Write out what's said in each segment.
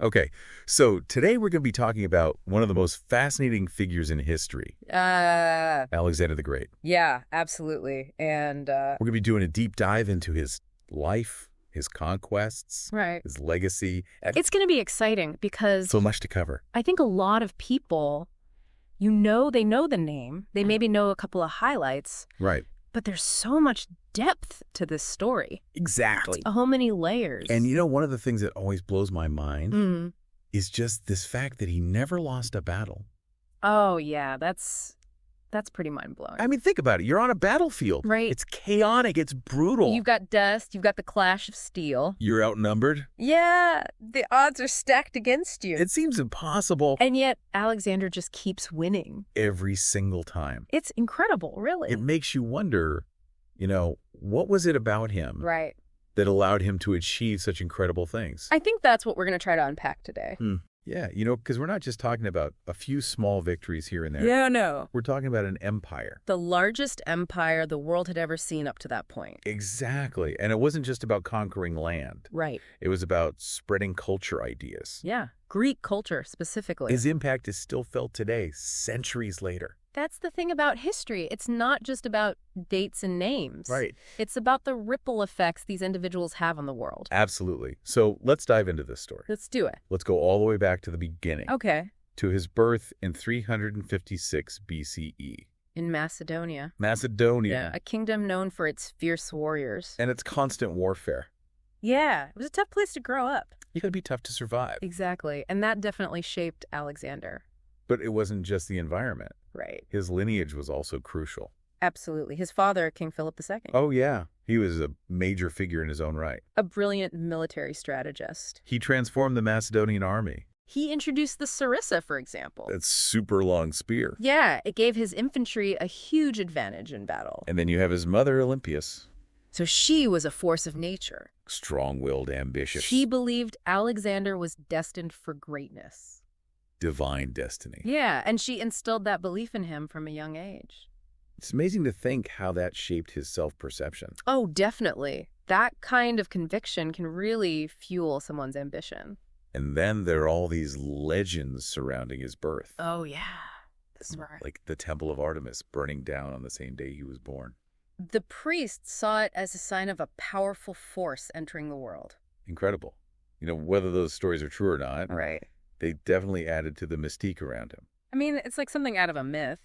Okay, so today we're going to be talking about one of the most fascinating figures in history, Alexander the Great. Yeah, absolutely. And, We're going to be doing a deep dive into his life, his conquests, right. his legacy, and It's going to be exciting because so much to cover. I think a lot of people, they know the name, they maybe know a couple of highlights, Right. but there's so much depth to this story. Exactly. So many layers. And you know, one of the things that always blows my mind Mm. is just this fact that he never lost a battle. Oh, yeah, that's pretty mind-blowing. I mean, think about it. You're on a battlefield. Right. It's chaotic. It's brutal. You've got dust, you've got the clash of steel. You're outnumbered. Yeah, the odds are stacked against you. It seems impossible And yet, Alexander just keeps winning. every single time. It's incredible, really. It makes you wonder, what was it about him Right. that allowed him to achieve such incredible things? I think that's what we're going to try to unpack today. Yeah, because we're not just talking about a few small victories here and there. Yeah, no. We're talking about an empire. The largest empire the world had ever seen up to that point. Exactly. And it wasn't just about conquering land. Right. It was about spreading culture ideas. Yeah. Greek culture, specifically. His impact is still felt today, centuries later. That's the thing about history. It's not just about dates and names. Right. It's about the ripple effects these individuals have on the world. Absolutely. So let's dive into this story. Let's do it. Let's go all the way back to the beginning. Okay. To his birth in 356 BCE. In Macedonia. Macedonia. A kingdom known for its fierce warriors. And its constant warfare. Yeah. It was a tough place to grow up. You gotta be tough to survive. Exactly. And that definitely shaped Alexander. But it wasn't just the environment. Right. His lineage was also crucial. Absolutely. His father, King Philip II. Oh, yeah. He was a major figure in his own right. A brilliant military strategist. He transformed the Macedonian army. He introduced the sarissa, for example. That super long spear. Yeah, it gave his infantry a huge advantage in battle. And then you have his mother, Olympias. So she was a force of nature. Strong-willed, ambitious. She believed Alexander was destined for greatness. Divine destiny. Yeah, and she instilled that belief in him from a young age. It's amazing to think how that shaped his self-perception. Oh, definitely. That kind of conviction can really fuel someone's ambition. And then there are all these legends surrounding his birth. Oh, yeah. That's right. Like the Temple of Artemis burning down on the same day he was born. The priests saw it as a sign of a powerful force entering the world. Incredible. Whether those stories are true or not, Right. they definitely added to the mystique around him. I mean, it's like something out of a myth.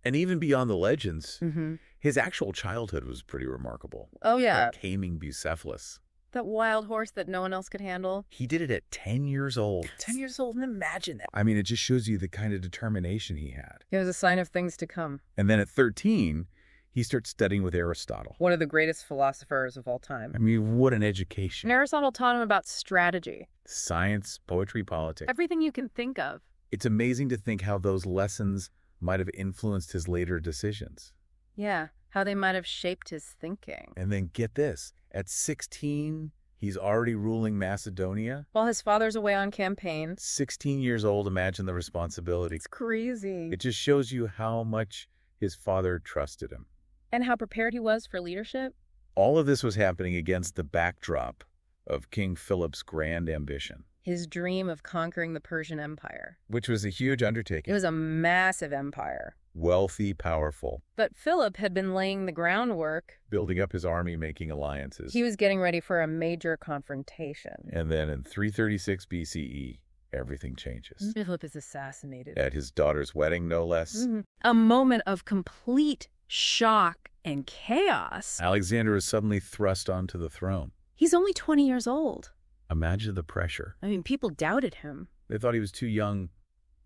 And even beyond the legends, Mm-hmm. his actual childhood was pretty remarkable. Oh, yeah. Like taming Bucephalus. That wild horse that no one else could handle. He did it at 10 years old. 10 years old, and imagine that. I mean, it just shows you the kind of determination he had. It was a sign of things to come. And then at 13, he starts studying with Aristotle. One of the greatest philosophers of all time. I mean, what an education. And Aristotle taught him about strategy. Science, poetry, politics. Everything you can think of. It's amazing to think how those lessons might have influenced his later decisions. Yeah, how they might have shaped his thinking. And then get this, at 16, he's already ruling Macedonia. While his father's away on campaign. 16 years old, imagine the responsibility. It's crazy. It just shows you how much his father trusted him. And how prepared he was for leadership. All of this was happening against the backdrop of King Philip's grand ambition. His dream of conquering the Persian Empire. Which was a huge undertaking. It was a massive empire. Wealthy, powerful. But Philip had been laying the groundwork. Building up his army, making alliances. He was getting ready for a major confrontation. And then in 336 BCE, everything changes. Philip is assassinated. At his daughter's wedding, no less. Mm-hmm. A moment of complete shock and chaos. Alexander is suddenly thrust onto the throne. He's only 20 years old. Imagine the pressure. I mean, people doubted him. They thought he was too young,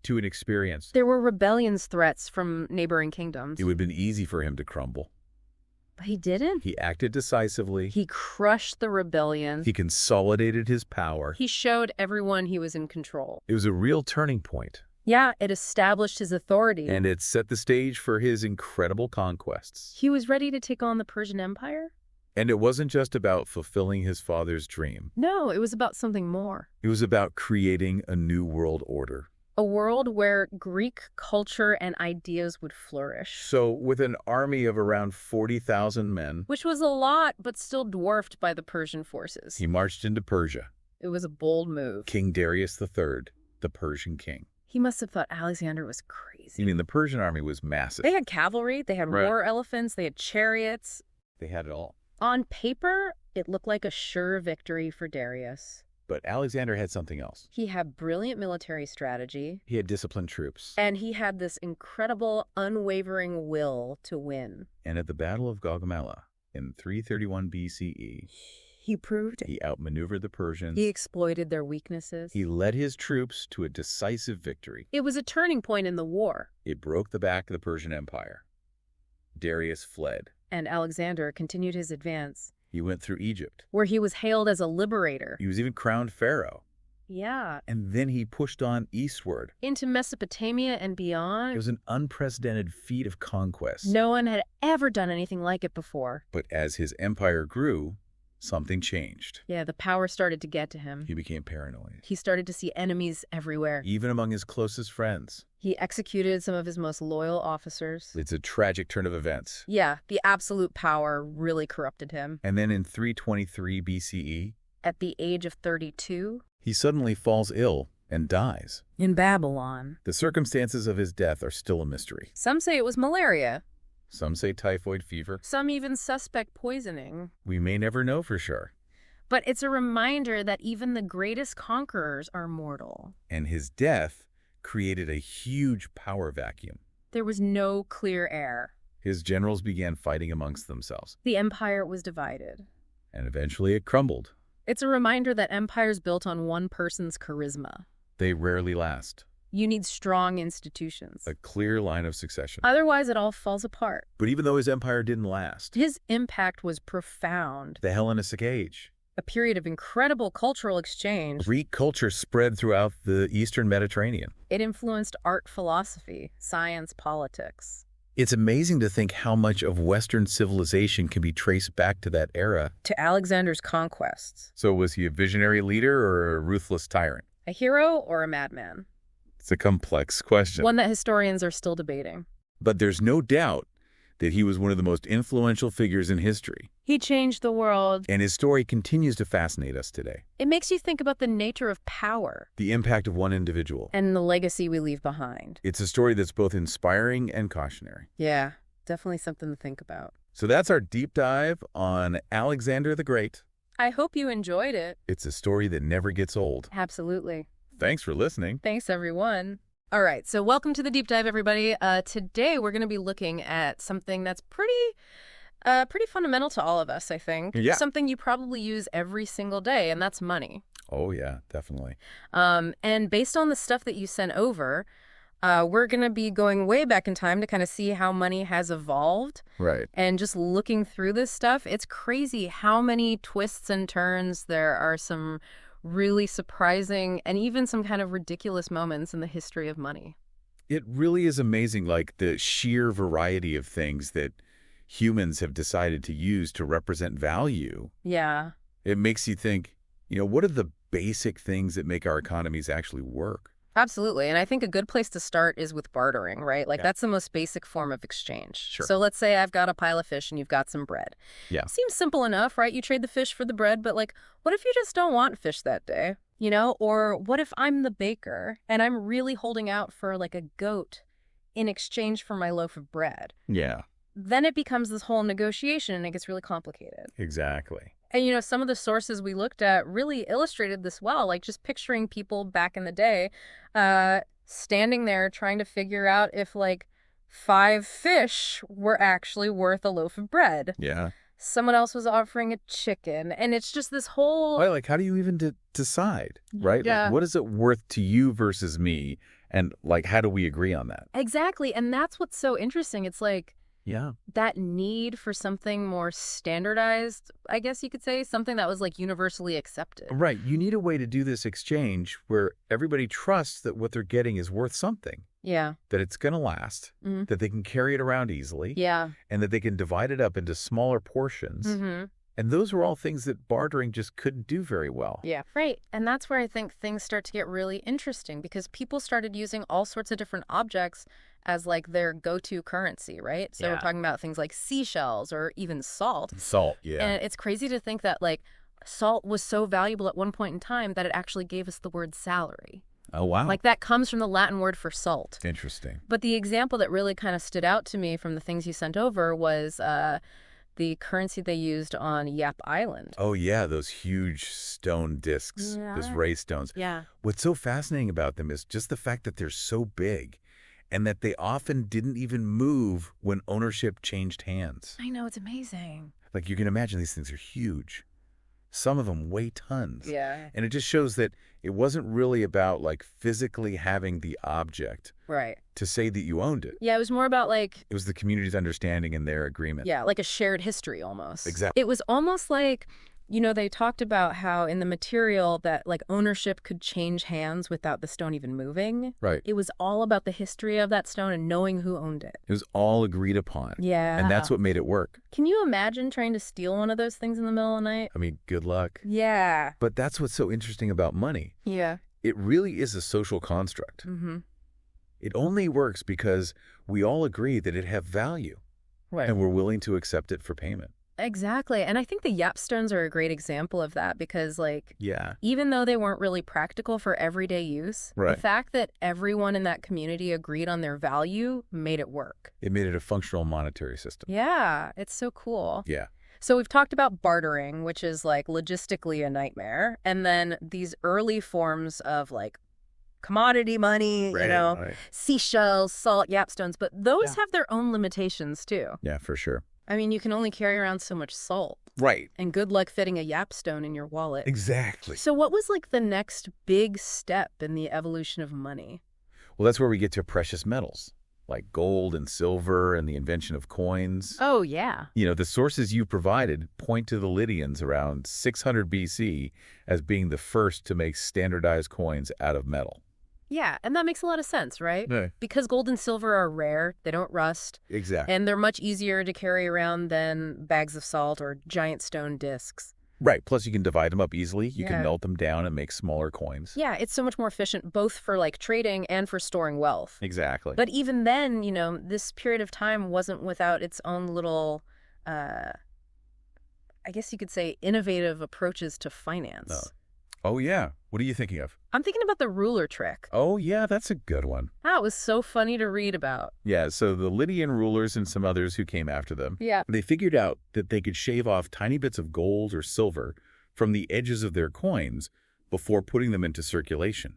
too inexperienced. There were rebellions threats from neighboring kingdoms. It would have been easy for him to crumble. But he didn't. He acted decisively. He crushed the rebellion. He consolidated his power. He showed everyone he was in control. It was a real turning point. Yeah, it established his authority. And it set the stage for his incredible conquests. He was ready to take on the Persian Empire? And it wasn't just about fulfilling his father's dream. No, it was about something more. It was about creating a new world order. A world where Greek culture and ideas would flourish. So with an army of around 40,000 men, Which was a lot, but still dwarfed by the Persian forces. he marched into Persia. It was a bold move. King Darius III, the Persian king. He must have thought Alexander was crazy. I mean, the Persian army was massive. They had cavalry, they had war elephants, they had chariots. They had it all. On paper, it looked like a sure victory for Darius. But Alexander had something else. He had brilliant military strategy. He had disciplined troops. And he had this incredible, unwavering will to win. And at the Battle of Gaugamela in 331 BCE, he proved it. He outmaneuvered the Persians. He exploited their weaknesses. He led his troops to a decisive victory. It was a turning point in the war. It broke the back of the Persian Empire. Darius fled. And Alexander continued his advance. He went through Egypt, where he was hailed as a liberator. He was even crowned pharaoh. Yeah. And then he pushed on eastward. Into Mesopotamia and beyond. It was an unprecedented feat of conquest. No one had ever done anything like it before. But as his empire grew, something changed. Yeah, the power started to get to him. He became paranoid. He started to see enemies everywhere. Even among his closest friends. He executed some of his most loyal officers. It's a tragic turn of events. Yeah, the absolute power really corrupted him. And then in 323 BCE, at the age of 32, he suddenly falls ill and dies. In Babylon. The circumstances of his death are still a mystery. Some say it was malaria. Some say typhoid fever. Some even suspect poisoning. We may never know for sure. But it's a reminder that even the greatest conquerors are mortal. And his death created a huge power vacuum. There was no clear heir. His generals began fighting amongst themselves. The empire was divided. And eventually it crumbled. It's a reminder that empires built on one person's charisma. They rarely last. You need strong institutions. A clear line of succession. Otherwise, it all falls apart. But even though his empire didn't last, his impact was profound. The Hellenistic Age. A period of incredible cultural exchange. Greek culture spread throughout the Eastern Mediterranean. It influenced art, philosophy, science, politics. It's amazing to think how much of Western civilization can be traced back to that era. To Alexander's conquests. So was he a visionary leader or a ruthless tyrant? A hero or a madman? It's a complex question. One that historians are still debating. But there's no doubt that he was one of the most influential figures in history. He changed the world. And his story continues to fascinate us today. It makes you think about the nature of power. The impact of one individual. And the legacy we leave behind. It's a story that's both inspiring and cautionary. Yeah, definitely something to think about. So that's our deep dive on Alexander the Great. I hope you enjoyed it. It's a story that never gets old. Absolutely. Thanks for listening. Thanks, everyone. All right, so welcome to the deep dive, everybody. Today we're going to be looking at something that's pretty fundamental to all of us, I think. Yeah. Something you probably use every single day, and that's money. Oh, yeah, definitely. And based on the stuff that you sent over, we're going to be going way back in time to kind of see how money has evolved. Right. And just looking through this stuff, it's crazy how many twists and turns. There are some really surprising and even some kind of ridiculous moments in the history of money. It really is amazing, like the sheer variety of things that humans have decided to use to represent value. Yeah. It makes you think, what are the basic things that make our economies actually work? Absolutely. And I think a good place to start is with bartering, right? Like, Yeah. That's the most basic form of exchange. Sure. So let's say I've got a pile of fish and you've got some bread. Yeah. Seems simple enough, right? You trade the fish for the bread, but what if you just don't want fish that day? Or what if I'm the baker and I'm really holding out for a goat in exchange for my loaf of bread? Yeah. Then it becomes this whole negotiation and it gets really complicated. Exactly. And, some of the sources we looked at really illustrated this well, just picturing people back in the day standing there trying to figure out if, 5 fish were actually worth a loaf of bread. Yeah. Someone else was offering a chicken. And it's just this whole... Well, how do you even decide, right? Yeah. What is it worth to you versus me? And, how do we agree on that? Exactly. And that's what's so interesting. It's Yeah. that need for something more standardized, I guess you could say, something that was universally accepted. Right. You need a way to do this exchange where everybody trusts that what they're getting is worth something, Yeah. that it's going to last, Mhm. that they can carry it around easily, Yeah. and that they can divide it up into smaller portions. Mm-hmm. And those were all things that bartering just couldn't do very well. Yeah. Right. And that's where I think things start to get really interesting because people started using all sorts of different objects as their go-to currency, right? So Yeah. we're talking about things like seashells or even salt. Salt, yeah. And it's crazy to think that Salt was so valuable at one point in time that it actually gave us the word salary. Oh, wow. Like that comes from the Latin word for salt. Interesting. But the example that really kind of stood out to me from the things you sent over was the currency they used on Yap Island. Oh, yeah, those huge stone discs, those ray stones. Yeah. What's so fascinating about them is just the fact that they're so big and that they often didn't even move when ownership changed hands. I know, it's amazing. Like, you can imagine these things are huge. Some of them weigh tons. Yeah. And it just shows that it wasn't really about, like, physically having the object Right. to say that you owned it. Yeah, it was more about like, It was the community's understanding and their agreement. yeah, like a shared history almost. Exactly. It was almost like, they talked about how in the material that like ownership could change hands without the stone even moving. Right. It was all about the history of that stone and knowing who owned it. It was all agreed upon. Yeah. And that's what made it work. Can you imagine trying to steal one of those things in the middle of the night? I mean, good luck. Yeah. But that's what's so interesting about money. Yeah. It really is a social construct. Mm-hmm. It only works because we all agree that it has value. Right. And we're willing to accept it for payment. Exactly. And I think the Yap stones are a great example of that because, like, Yeah. even though they weren't really practical for everyday use, Right. the fact that everyone in that community agreed on their value made it work. It made it a functional monetary system. Yeah, it's so cool. Yeah. So we've talked about bartering, which is like logistically a nightmare, and then these early forms of like commodity money, Right. seashells, salt, Yap stones, but those Yeah. have their own limitations too. Yeah, for sure. I mean, you can only carry around so much salt. Right. And good luck fitting a Yap stone in your wallet. Exactly. So what was like the next big step in the evolution of money? Well, that's where we get to precious metals, like gold and silver and the invention of coins. Oh, yeah. The sources you provided point to the Lydians around 600 BC as being the first to make standardized coins out of metal. Yeah, and that makes a lot of sense, right? Yeah. Because gold and silver are rare, they don't rust, Exactly. and they're much easier to carry around than bags of salt or giant stone discs. Right. Plus, you can divide them up easily. You Yeah. can melt them down and make smaller coins. Yeah, it's so much more efficient both for like trading and for storing wealth. Exactly. But even then, this period of time wasn't without its own little, I guess you could say, innovative approaches to finance. No. Oh, yeah. What are you thinking of? I'm thinking about the ruler trick. Oh, yeah, that's a good one. That was so funny to read about. Yeah, so the Lydian rulers and some others who came after them, Yeah. they figured out that they could shave off tiny bits of gold or silver from the edges of their coins before putting them into circulation.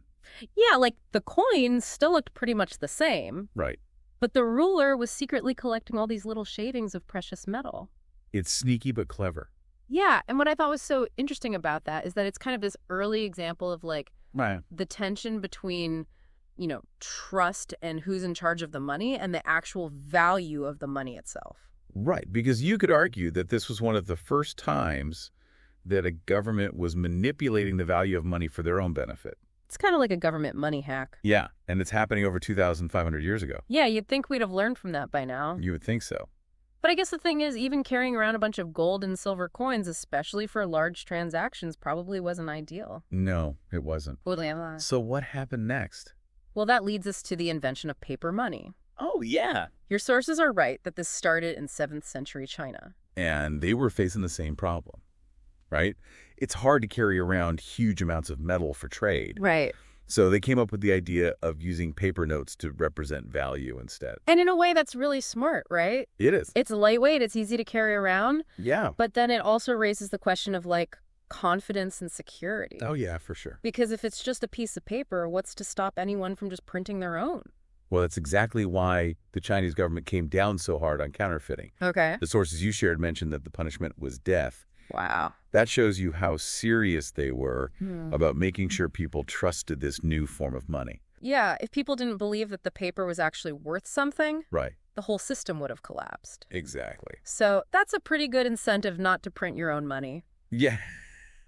Yeah, like the coins still looked pretty much the same, Right. but the ruler was secretly collecting all these little shavings of precious metal. It's sneaky but clever. Yeah, and what I thought was so interesting about that is that it's kind of this early example of like Right. the tension between, trust and who's in charge of the money and the actual value of the money itself. Right, because you could argue that this was one of the first times that a government was manipulating the value of money for their own benefit. It's kind of like a government money hack. Yeah, and it's happening over 2,500 years ago. Yeah, you'd think we'd have learned from that by now. You would think so. But I guess the thing is, even carrying around a bunch of gold and silver coins, especially for large transactions, probably wasn't ideal. No, it wasn't. Well, So what happened next? that leads us to the invention of paper money. Oh, yeah. Your sources are right that this started in 7th century China. And they were facing the same problem, right? It's hard to carry around huge amounts of metal for trade. Right. So they came up with the idea of using paper notes to represent value instead. And in a way, that's really smart, right? It is. It's lightweight, it's easy to carry around, Yeah. but then it also raises the question of like confidence and security. Oh, yeah, for sure. Because if it's just a piece of paper, what's to stop anyone from just printing their own? Well, that's exactly why the Chinese government came down so hard on counterfeiting. Okay. The sources you shared mentioned that the punishment was death. Wow. That shows you how serious they were Hmm. about making sure people trusted this new form of money. Yeah, if people didn't believe that the paper was actually worth something, Right. the whole system would have collapsed. Exactly. So that's a pretty good incentive not to print your own money. Yeah,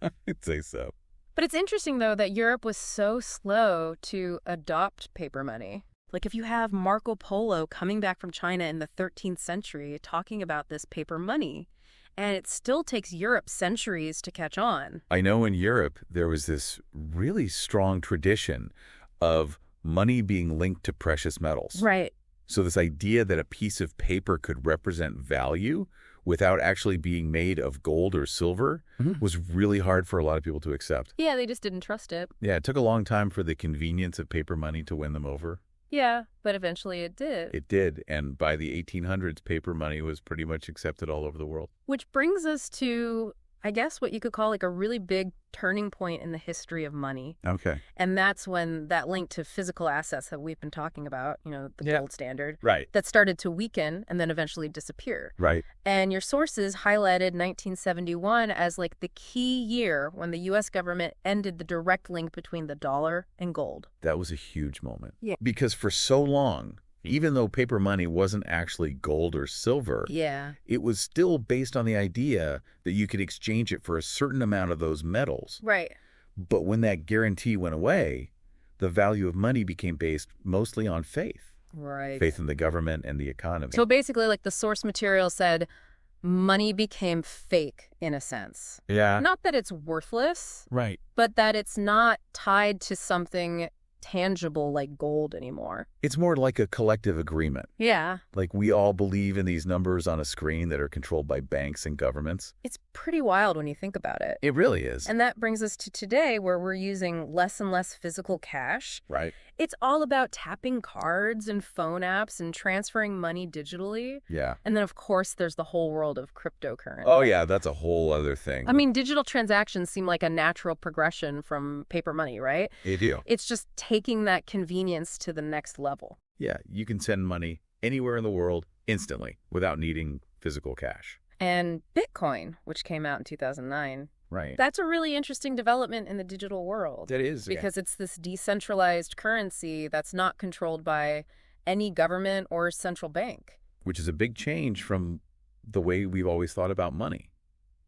I'd say so. But it's interesting, though, that Europe was so slow to adopt paper money. Like if you have Marco Polo coming back from China in the 13th century talking about this paper money, and it still takes Europe centuries to catch on. I know in Europe, there was this really strong tradition of money being linked to precious metals. Right. So this idea that a piece of paper could represent value without actually being made of gold or silver was really hard for a lot of people to accept. Yeah, they just didn't trust it. Yeah, it took a long time for the convenience of paper money to win them over. Yeah, but eventually it did. It did, and by the 1800s, paper money was pretty much accepted all over the world. Which brings us to, I guess, what you could call like a really big turning point in the history of money. Okay. And that's when that link to physical assets that we've been talking about, the gold standard, Right. that started to weaken and then eventually disappear. Right. And your sources highlighted 1971 as like the key year when the U.S. government ended the direct link between the dollar and gold. That was a huge moment. Yeah. Because for so long, even though paper money wasn't actually gold or silver, Yeah. it was still based on the idea that you could exchange it for a certain amount of those metals. Right. But when that guarantee went away, the value of money became based mostly on faith. Right. Faith in the government and the economy. So basically, like the source material said, money became fake in a sense. Yeah. Not that it's worthless, Right. but that it's not tied to something tangible like gold anymore. It's more like a collective agreement. Yeah. Like we all believe in these numbers on a screen that are controlled by banks and governments. It's pretty wild when you think about it. It really is. And that brings us to today where we're using less and less physical cash. Right. It's all about tapping cards and phone apps and transferring money digitally. Yeah. And then, of course, there's the whole world of cryptocurrency. Oh, yeah, that's a whole other thing. I mean, digital transactions seem like a natural progression from paper money, right? They do. It's just taking that convenience to the next level. Yeah, you can send money anywhere in the world instantly without needing physical cash. And Bitcoin, which came out in 2009, Right. that's a really interesting development in the digital world. That is. Because it's this decentralized currency that's not controlled by any government or central bank. Which is a big change from the way we've always thought about money.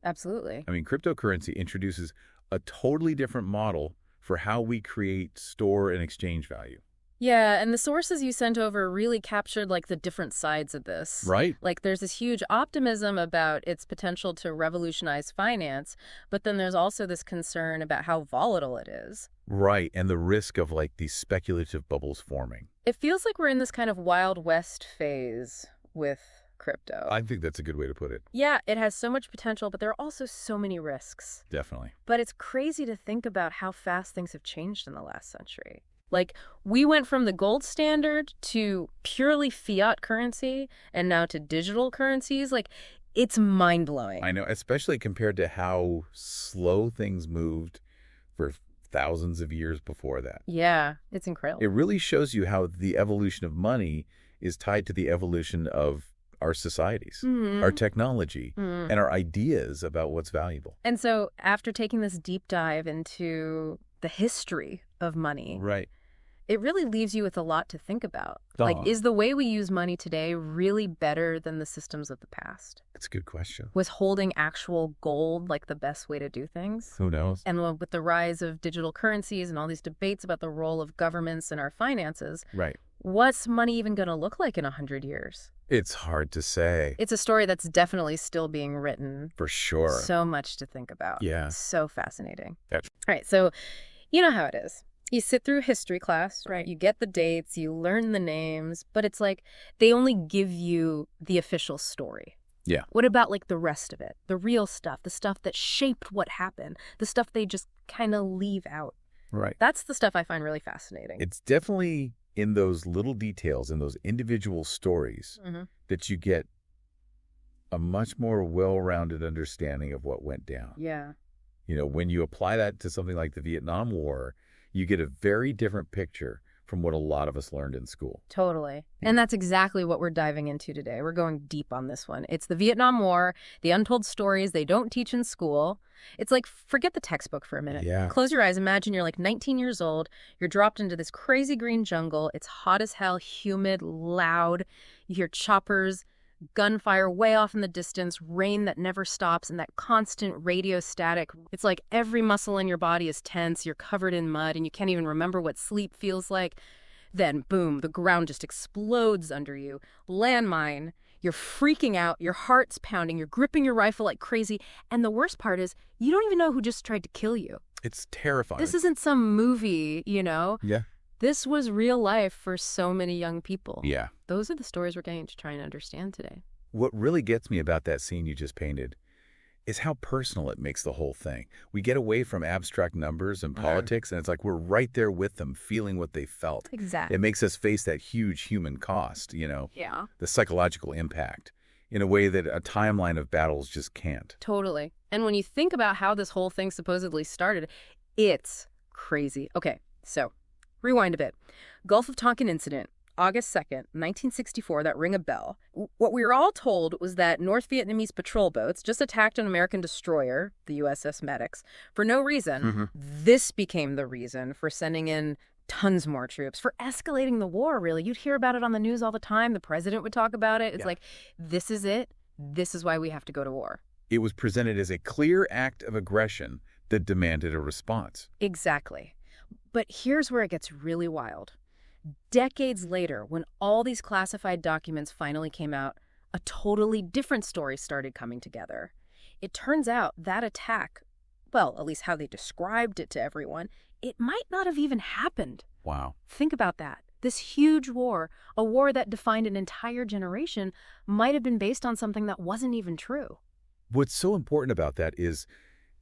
Absolutely. I mean, cryptocurrency introduces a totally different model for how we create, store, and exchange value. Yeah, and the sources you sent over really captured like the different sides of this. Right. Like there's this huge optimism about its potential to revolutionize finance, but then there's also this concern about how volatile it is. Right, and the risk of like these speculative bubbles forming. It feels like we're in this kind of Wild West phase with crypto. I think that's a good way to put it. Yeah, it has so much potential, but there are also so many risks. Definitely. But it's crazy to think about how fast things have changed in the last century. Like, we went from the gold standard to purely fiat currency and now to digital currencies. Like, it's mind-blowing. I know, especially compared to how slow things moved for thousands of years before that. Yeah, it's incredible. It really shows you how the evolution of money is tied to the evolution of our societies, our technology, and our ideas about what's valuable. And so after taking this deep dive into the history of money, Right. it really leaves you with a lot to think about. Like, is the way we use money today really better than the systems of the past? That's a good question. Was holding actual gold like the best way to do things? Who knows? And with the rise of digital currencies and all these debates about the role of governments in our finances, Right. what's money even going to look like in 100 years? It's hard to say. It's a story that's definitely still being written. For sure. So much to think about. Yeah. So fascinating. That's All right, so you know how it is. You sit through history class, Right. you get the dates, you learn the names, but it's like they only give you the official story. Yeah. What about like the rest of it? The real stuff, the stuff that shaped what happened, the stuff they just kind of leave out. right. That's the stuff I find really fascinating. It's definitely in those little details, in those individual stories, that you get a much more well-rounded understanding of what went down. Yeah. You know, when you apply that to something like the Vietnam War, you get a very different picture from what a lot of us learned in school. Totally. And that's exactly what we're diving into today. We're going deep on this one. It's the Vietnam War, the untold stories they don't teach in school. It's like, forget the textbook for a minute. Yeah. Close your eyes. Imagine you're like 19 years old. You're dropped into this crazy green jungle. It's hot as hell, humid, loud. You hear choppers, gunfire way off in the distance, rain that never stops, and that constant radio static. It's like every muscle in your body is tense, you're covered in mud, and you can't even remember what sleep feels like. Then, boom, the ground just explodes under you. Landmine. You're freaking out, your heart's pounding, you're gripping your rifle like crazy, and the worst part is, you don't even know who just tried to kill you. It's terrifying. This isn't some movie, you know? Yeah. This was real life for so many young people. Yeah. Those are the stories we're going to try and understand today. What really gets me about that scene you just painted is how personal it makes the whole thing. We get away from abstract numbers and politics, and it's like we're right there with them, feeling what they felt. It Exactly. makes us face that huge human cost, Yeah. the psychological impact, in a way that a timeline of battles just can't. Totally. And when you think about how this whole thing supposedly started, it's crazy. Okay, so rewind a bit. Gulf of Tonkin incident, August 2nd, 1964, that ring a bell. What we were all told was that North Vietnamese patrol boats just attacked an American destroyer, the USS Maddox, for no reason. This became the reason for sending in tons more troops, for escalating the war, really. You'd hear about it on the news all the time. The president would talk about it. It's like, this is it. This is why we have to go to war. It was presented as a clear act of aggression that demanded a response. Exactly. But here's where it gets really wild. Decades later, when all these classified documents finally came out, a totally different story started coming together. It turns out that attack, well, at least how they described it to everyone, it might not have even happened. Wow. Think about that. This huge war, a war that defined an entire generation, might have been based on something that wasn't even true. What's so important about that is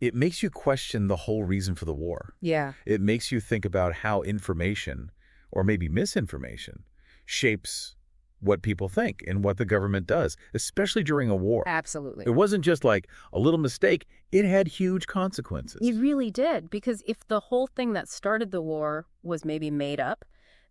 it makes you question the whole reason for the war. Yeah. It makes you think about how information, or maybe misinformation, shapes what people think and what the government does, especially during a war. Absolutely. It wasn't just like a little mistake. It had huge consequences. It really did, because if the whole thing that started the war was maybe made up,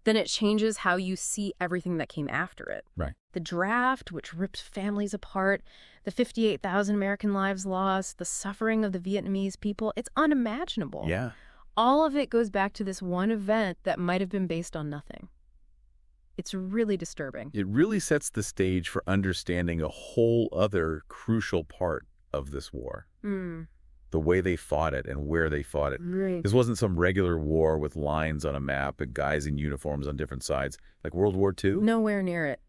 then it changes how you see everything that came after it. Right. The draft, which ripped families apart, the 58,000 American lives lost, the suffering of the Vietnamese people, it's unimaginable. Yeah. All of it goes back to this one event that might have been based on nothing. It's really disturbing. It really sets the stage for understanding a whole other crucial part of this war. The way they fought it and where they fought it. Right. This wasn't some regular war with lines on a map and guys in uniforms on different sides, like World War II. Nowhere near it.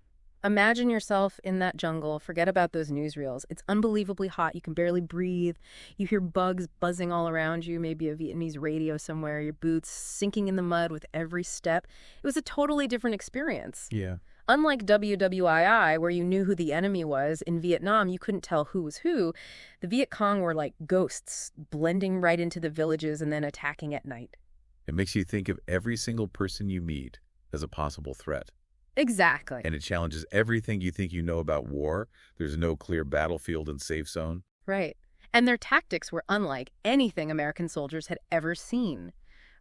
Imagine yourself in that jungle. Forget about those newsreels. It's unbelievably hot. You can barely breathe. You hear bugs buzzing all around you, maybe a Vietnamese radio somewhere, your boots sinking in the mud with every step. It was a totally different experience. Yeah. Unlike WWII, where you knew who the enemy was, in Vietnam you couldn't tell who was who. The Viet Cong were like ghosts, blending right into the villages and then attacking at night. It makes you think of every single person you meet as a possible threat. Exactly. And it challenges everything you think you know about war. There's no clear battlefield and safe zone. Right. And their tactics were unlike anything American soldiers had ever seen.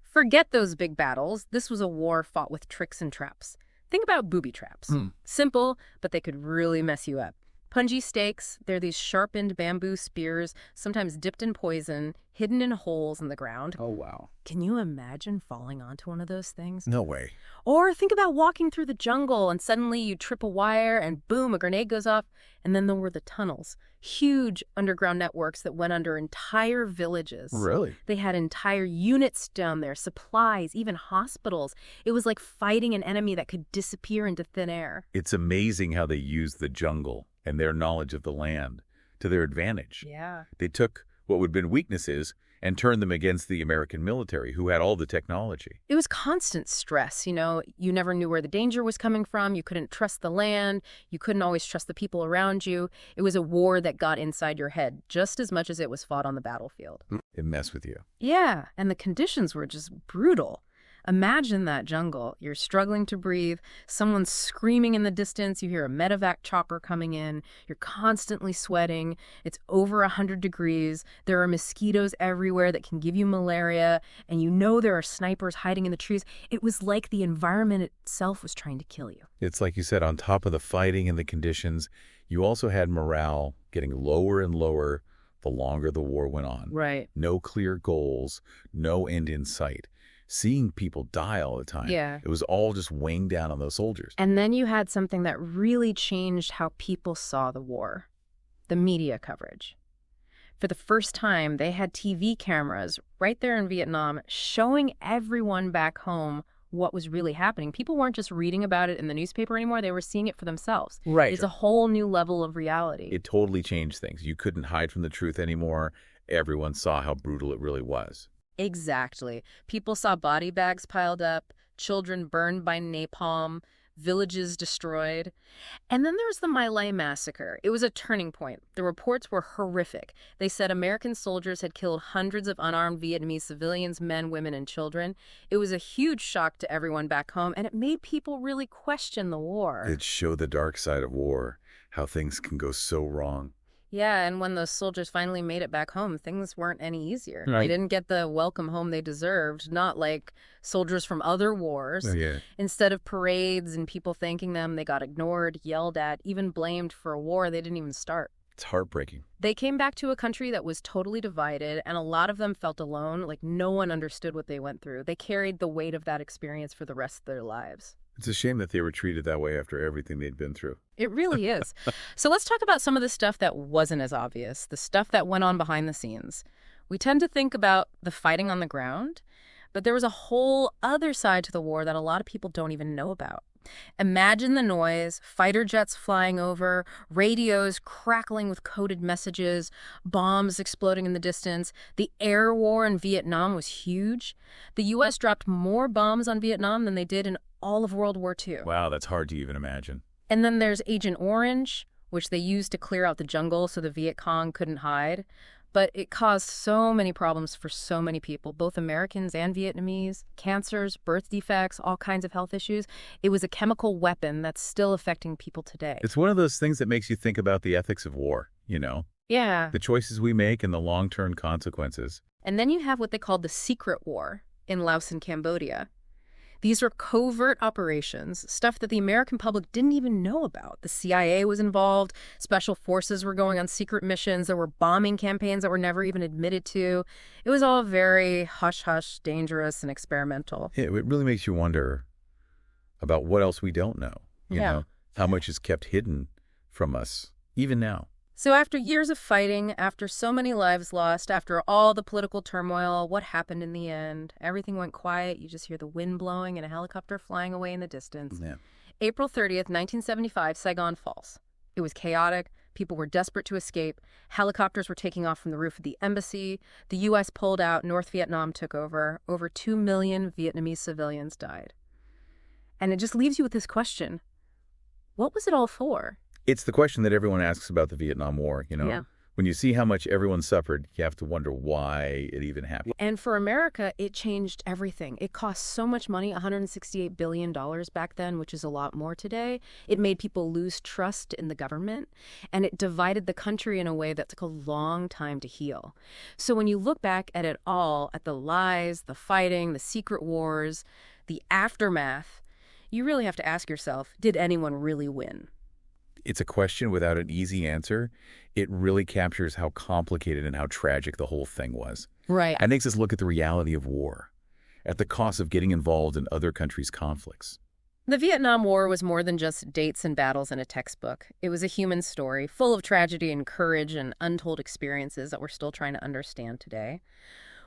Forget those big battles. This was a war fought with tricks and traps. Think about booby traps. Simple, but they could really mess you up. Punji stakes, they're these sharpened bamboo spears, sometimes dipped in poison, hidden in holes in the ground. Oh, wow. Can you imagine falling onto one of those things? No way. Or think about walking through the jungle and suddenly you trip a wire and boom, a grenade goes off. And then there were the tunnels. Huge underground networks that went under entire villages. Really? They had entire units down there, supplies, even hospitals. It was like fighting an enemy that could disappear into thin air. It's amazing how they used the jungle and their knowledge of the land to their advantage. Yeah. They took what would have been weaknesses and turned them against the American military, who had all the technology. It was constant stress, You never knew where the danger was coming from. You couldn't trust the land. You couldn't always trust the people around you. It was a war that got inside your head just as much as it was fought on the battlefield. It messed with you. Yeah, and the conditions were just brutal. Imagine that jungle. You're struggling to breathe. Someone's screaming in the distance. You hear a medevac chopper coming in. You're constantly sweating. It's over 100 degrees. There are mosquitoes everywhere that can give you malaria. And you know there are snipers hiding in the trees. It was like the environment itself was trying to kill you. It's like you said, on top of the fighting and the conditions, you also had morale getting lower and lower the longer the war went on. Right. No clear goals, no end in sight. Seeing people die all the time. Yeah. It was all just weighing down on those soldiers. And then you had something that really changed how people saw the war. The media coverage. For the first time, they had TV cameras right there in Vietnam showing everyone back home what was really happening. People weren't just reading about it in the newspaper anymore. They were seeing it for themselves. Right. It's a whole new level of reality. It totally changed things. You couldn't hide from the truth anymore. Everyone saw how brutal it really was. Exactly. People saw body bags piled up, children burned by napalm, villages destroyed. And then there's the My Lai massacre. It was a turning point. The reports were horrific. They said American soldiers had killed hundreds of unarmed Vietnamese civilians, men, women, and children. It was a huge shock to everyone back home, and it made people really question the war. It showed the dark side of war, how things can go so wrong. Yeah, and when those soldiers finally made it back home, things weren't any easier. Right. They didn't get the welcome home they deserved, not like soldiers from other wars. Oh, yeah. Instead of parades and people thanking them, they got ignored, yelled at, even blamed for a war they didn't even start. It's heartbreaking. They came back to a country that was totally divided, and a lot of them felt alone, like no one understood what they went through. They carried the weight of that experience for the rest of their lives. It's a shame that they were treated that way after everything they'd been through. It really is. So let's talk about some of the stuff that wasn't as obvious, the stuff that went on behind the scenes. We tend to think about the fighting on the ground, but there was a whole other side to the war that a lot of people don't even know about. Imagine the noise, fighter jets flying over, radios crackling with coded messages, bombs exploding in the distance. The air war in Vietnam was huge. The U.S. dropped more bombs on Vietnam than they did in all of World War II. Wow, that's hard to even imagine. And then there's Agent Orange, which they used to clear out the jungle so the Viet Cong couldn't hide. But it caused so many problems for so many people, both Americans and Vietnamese, cancers, birth defects, all kinds of health issues. It was a chemical weapon that's still affecting people today. It's one of those things that makes you think about the ethics of war, you know? Yeah. The choices we make and the long-term consequences. And then you have what they called the secret war in Laos and Cambodia. These were covert operations, stuff that the American public didn't even know about. The CIA was involved, special forces were going on secret missions, there were bombing campaigns that were never even admitted to. It was all very hush-hush, dangerous, and experimental. Yeah, it really makes you wonder about what else we don't know. You know, how much is kept hidden from us, even now. So after years of fighting, after so many lives lost, after all the political turmoil, what happened in the end? Everything went quiet. You just hear the wind blowing and a helicopter flying away in the distance. Yeah. April 30th, 1975, Saigon falls. It was chaotic. People were desperate to escape. Helicopters were taking off from the roof of the embassy. The U.S. pulled out. North Vietnam took over. Over 2 million Vietnamese civilians died. And it just leaves you with this question. What was it all for? It's the question that everyone asks about the Vietnam War, you know? Yeah. When you see how much everyone suffered, you have to wonder why it even happened. And for America, it changed everything. It cost so much money, $168 billion back then, which is a lot more today. It made people lose trust in the government, and it divided the country in a way that took a long time to heal. So when you look back at it all, at the lies, the fighting, the secret wars, the aftermath, you really have to ask yourself, did anyone really win? It's a question without an easy answer. It really captures how complicated and how tragic the whole thing was. Right. It makes us look at the reality of war, at the cost of getting involved in other countries' conflicts. The Vietnam War was more than just dates and battles in a textbook. It was a human story, full of tragedy and courage and untold experiences that we're still trying to understand today.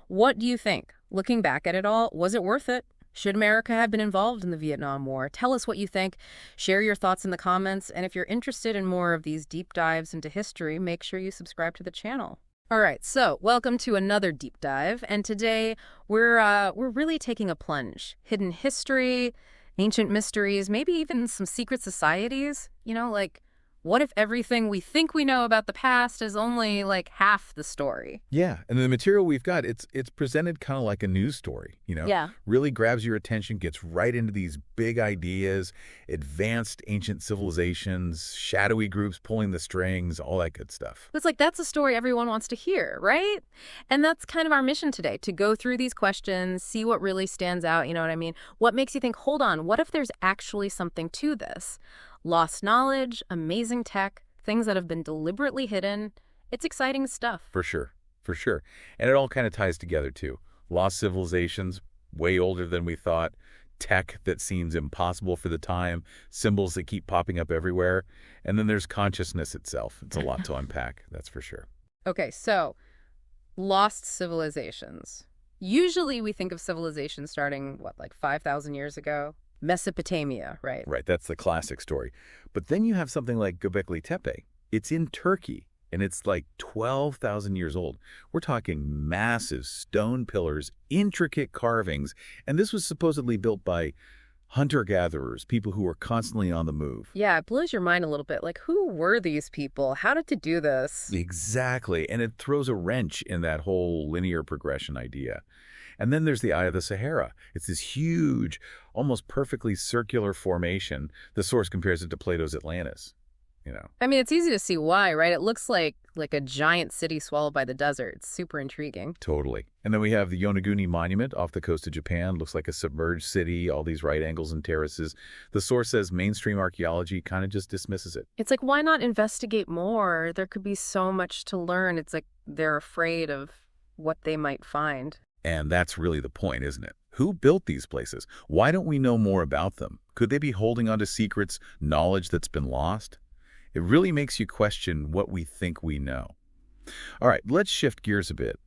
What do you think? Looking back at it all, was it worth it? Should America have been involved in the Vietnam War? Tell us what you think. Share your thoughts in the comments. And if you're interested in more of these deep dives into history, make sure you subscribe to the channel. All right, so welcome to another deep dive. And today we're really taking a plunge. Hidden history, ancient mysteries, maybe even some secret societies. You know, like, what if everything we think we know about the past is only like half the story? Yeah, and the material we've got, it's presented kind of like a news story, you know? Yeah. Really grabs your attention, gets right into these big ideas, advanced ancient civilizations, shadowy groups pulling the strings, all that good stuff. It's like that's a story everyone wants to hear, right? And that's kind of our mission today, to go through these questions, see what really stands out, you know what I mean? What makes you think, hold on, what if there's actually something to this? Lost knowledge, amazing tech, things that have been deliberately hidden. It's exciting stuff. For sure, for sure. And it all kind of ties together, too. Lost civilizations, way older than we thought, tech that seems impossible for the time, symbols that keep popping up everywhere, and then there's consciousness itself. It's a lot to unpack, that's for sure. Okay, so lost civilizations. Usually we think of civilizations starting, what, like 5,000 years ago? Mesopotamia, right? Right, that's the classic story. But then you have something like Göbekli Tepe. It's in Turkey, and it's like 12,000 years old. We're talking massive stone pillars, intricate carvings, and this was supposedly built by Hunter-gatherers, people who were constantly on the move. Yeah, it blows your mind a little bit. Like, who were these people? How did they do this? Exactly. And it throws a wrench in that whole linear progression idea. And then there's the Eye of the Sahara. It's this huge, almost perfectly circular formation. The source compares it to Plato's Atlantis. I mean, it's easy to see why, right? It looks like a giant city swallowed by the desert. It's super intriguing. Totally. And then we have the Yonaguni Monument off the coast of Japan. Looks like a submerged city, all these right angles and terraces. The source says mainstream archaeology kind of just dismisses it. It's like, why not investigate more? There could be so much to learn. It's like they're afraid of what they might find. And that's really the point, isn't it? Who built these places? Why don't we know more about them? Could they be holding onto secrets, knowledge that's been lost? It really makes you question what we think we know. All right, let's shift gears a bit.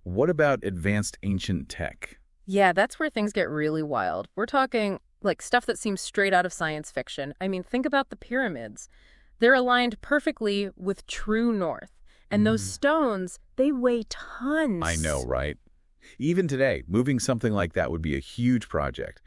What about advanced ancient tech? Yeah, that's where things get really wild. We're talking like stuff that seems straight out of science fiction. I mean, think about the pyramids. They're aligned perfectly with true north. And those stones, they weigh tons. I know, right? Even today, moving something like that would be a huge project.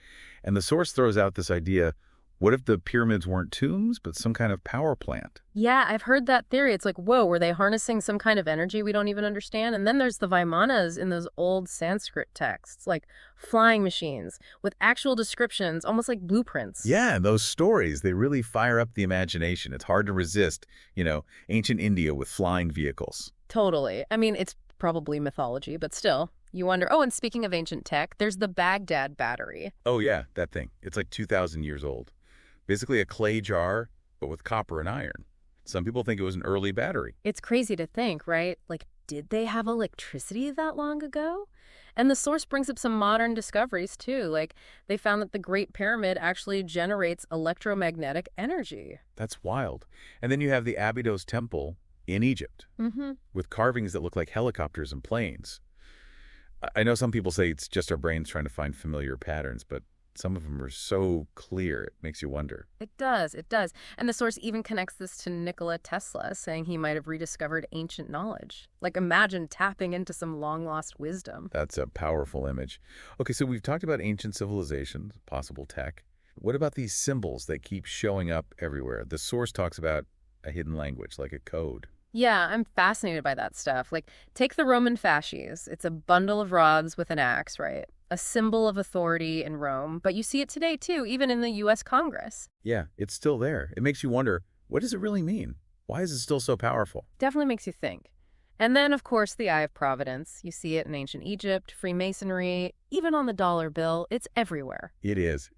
And the source throws out this idea, what if the pyramids weren't tombs, but some kind of power plant? Yeah, I've heard that theory. It's like, whoa, were they harnessing some kind of energy we don't even understand? And then there's the Vimanas in those old Sanskrit texts, like flying machines with actual descriptions, almost like blueprints. Yeah, and those stories, they really fire up the imagination. It's hard to resist, ancient India with flying vehicles. Totally. I mean, it's probably mythology, but still, you wonder. Oh, and speaking of ancient tech, there's the Baghdad battery. Oh yeah, that thing. It's like 2,000 years old. Basically a clay jar, but with copper and iron. Some people think it was an early battery. It's crazy to think, right? Like, did they have electricity that long ago? And the source brings up some modern discoveries, too. Like, they found that the Great Pyramid actually generates electromagnetic energy. That's wild. And then you have the Abydos Temple in Egypt, with carvings that look like helicopters and planes. I know some people say it's just our brains trying to find familiar patterns, but some of them are so clear, it makes you wonder. It does. And the source even connects this to Nikola Tesla, saying he might have rediscovered ancient knowledge. Like, imagine tapping into some long-lost wisdom. That's a powerful image. Okay, so we've talked about ancient civilizations, possible tech. What about these symbols that keep showing up everywhere? The source talks about a hidden language, like a code. Yeah, I'm fascinated by that stuff. Like, take the Roman fasces. It's a bundle of rods with an axe, right? A symbol of authority in Rome, but you see it today too, even in the U.S. Congress. Yeah, it's still there. It makes you wonder, what does it really mean? Why is it still so powerful? Definitely makes you think. And then, of course, the Eye of Providence. You see it in ancient Egypt, Freemasonry, even on the dollar bill. It's everywhere. It is.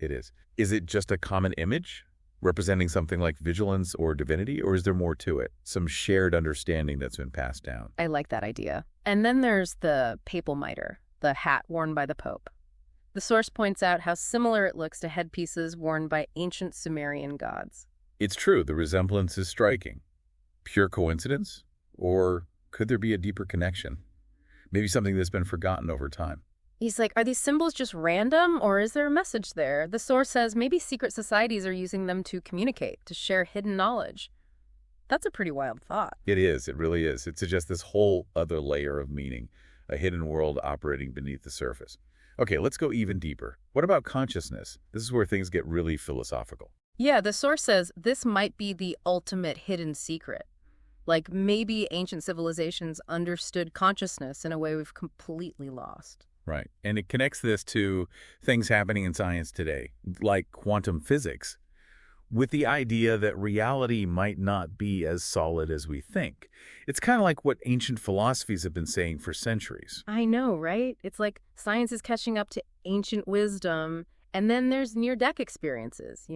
Is it just a common image, representing something like vigilance or divinity, or is there more to it? Some shared understanding that's been passed down? I like that idea. And then there's the papal mitre, the hat worn by the Pope. The source points out how similar it looks to headpieces worn by ancient Sumerian gods. It's true, the resemblance is striking. Pure coincidence? Or could there be a deeper connection? Maybe something that's been forgotten over time. He's like, are these symbols just random, or is there a message there? The source says maybe secret societies are using them to communicate, to share hidden knowledge. That's a pretty wild thought. It is, it really is. It suggests this whole other layer of meaning, a hidden world operating beneath the surface. Okay, let's go even deeper. What about consciousness? This is where things get really philosophical. Yeah, the source says this might be the ultimate hidden secret. Like, maybe ancient civilizations understood consciousness in a way we've completely lost. Right. And it connects this to things happening in science today, like quantum physics, with the idea that reality might not be as solid as we think. It's kind of like what ancient philosophies have been saying for centuries. I know, right? It's like science is catching up to ancient wisdom, and then there's near-death experiences,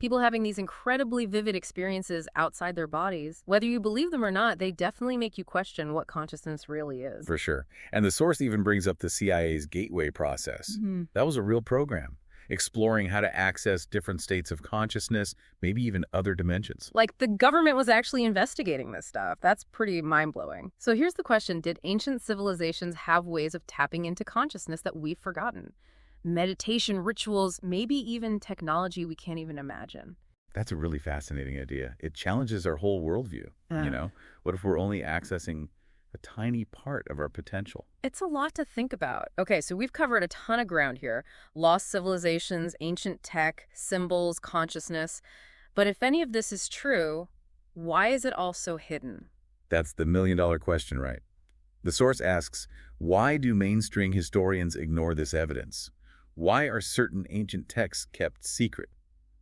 People having these incredibly vivid experiences outside their bodies. Whether you believe them or not, they definitely make you question what consciousness really is. For sure. And the source even brings up the CIA's Gateway process. That was a real program, exploring how to access different states of consciousness, maybe even other dimensions. Like, the government was actually investigating this stuff. That's pretty mind-blowing. So here's the question. Did ancient civilizations have ways of tapping into consciousness that we've forgotten? Meditation, rituals, maybe even technology we can't even imagine. That's a really fascinating idea. It challenges our whole worldview, What if we're only accessing a tiny part of our potential. It's a lot to think about. Okay, so we've covered a ton of ground here. Lost civilizations, ancient tech, symbols, consciousness. But if any of this is true, why is it all so hidden? That's the million-dollar question, right? The source asks, why do mainstream historians ignore this evidence? Why are certain ancient texts kept secret?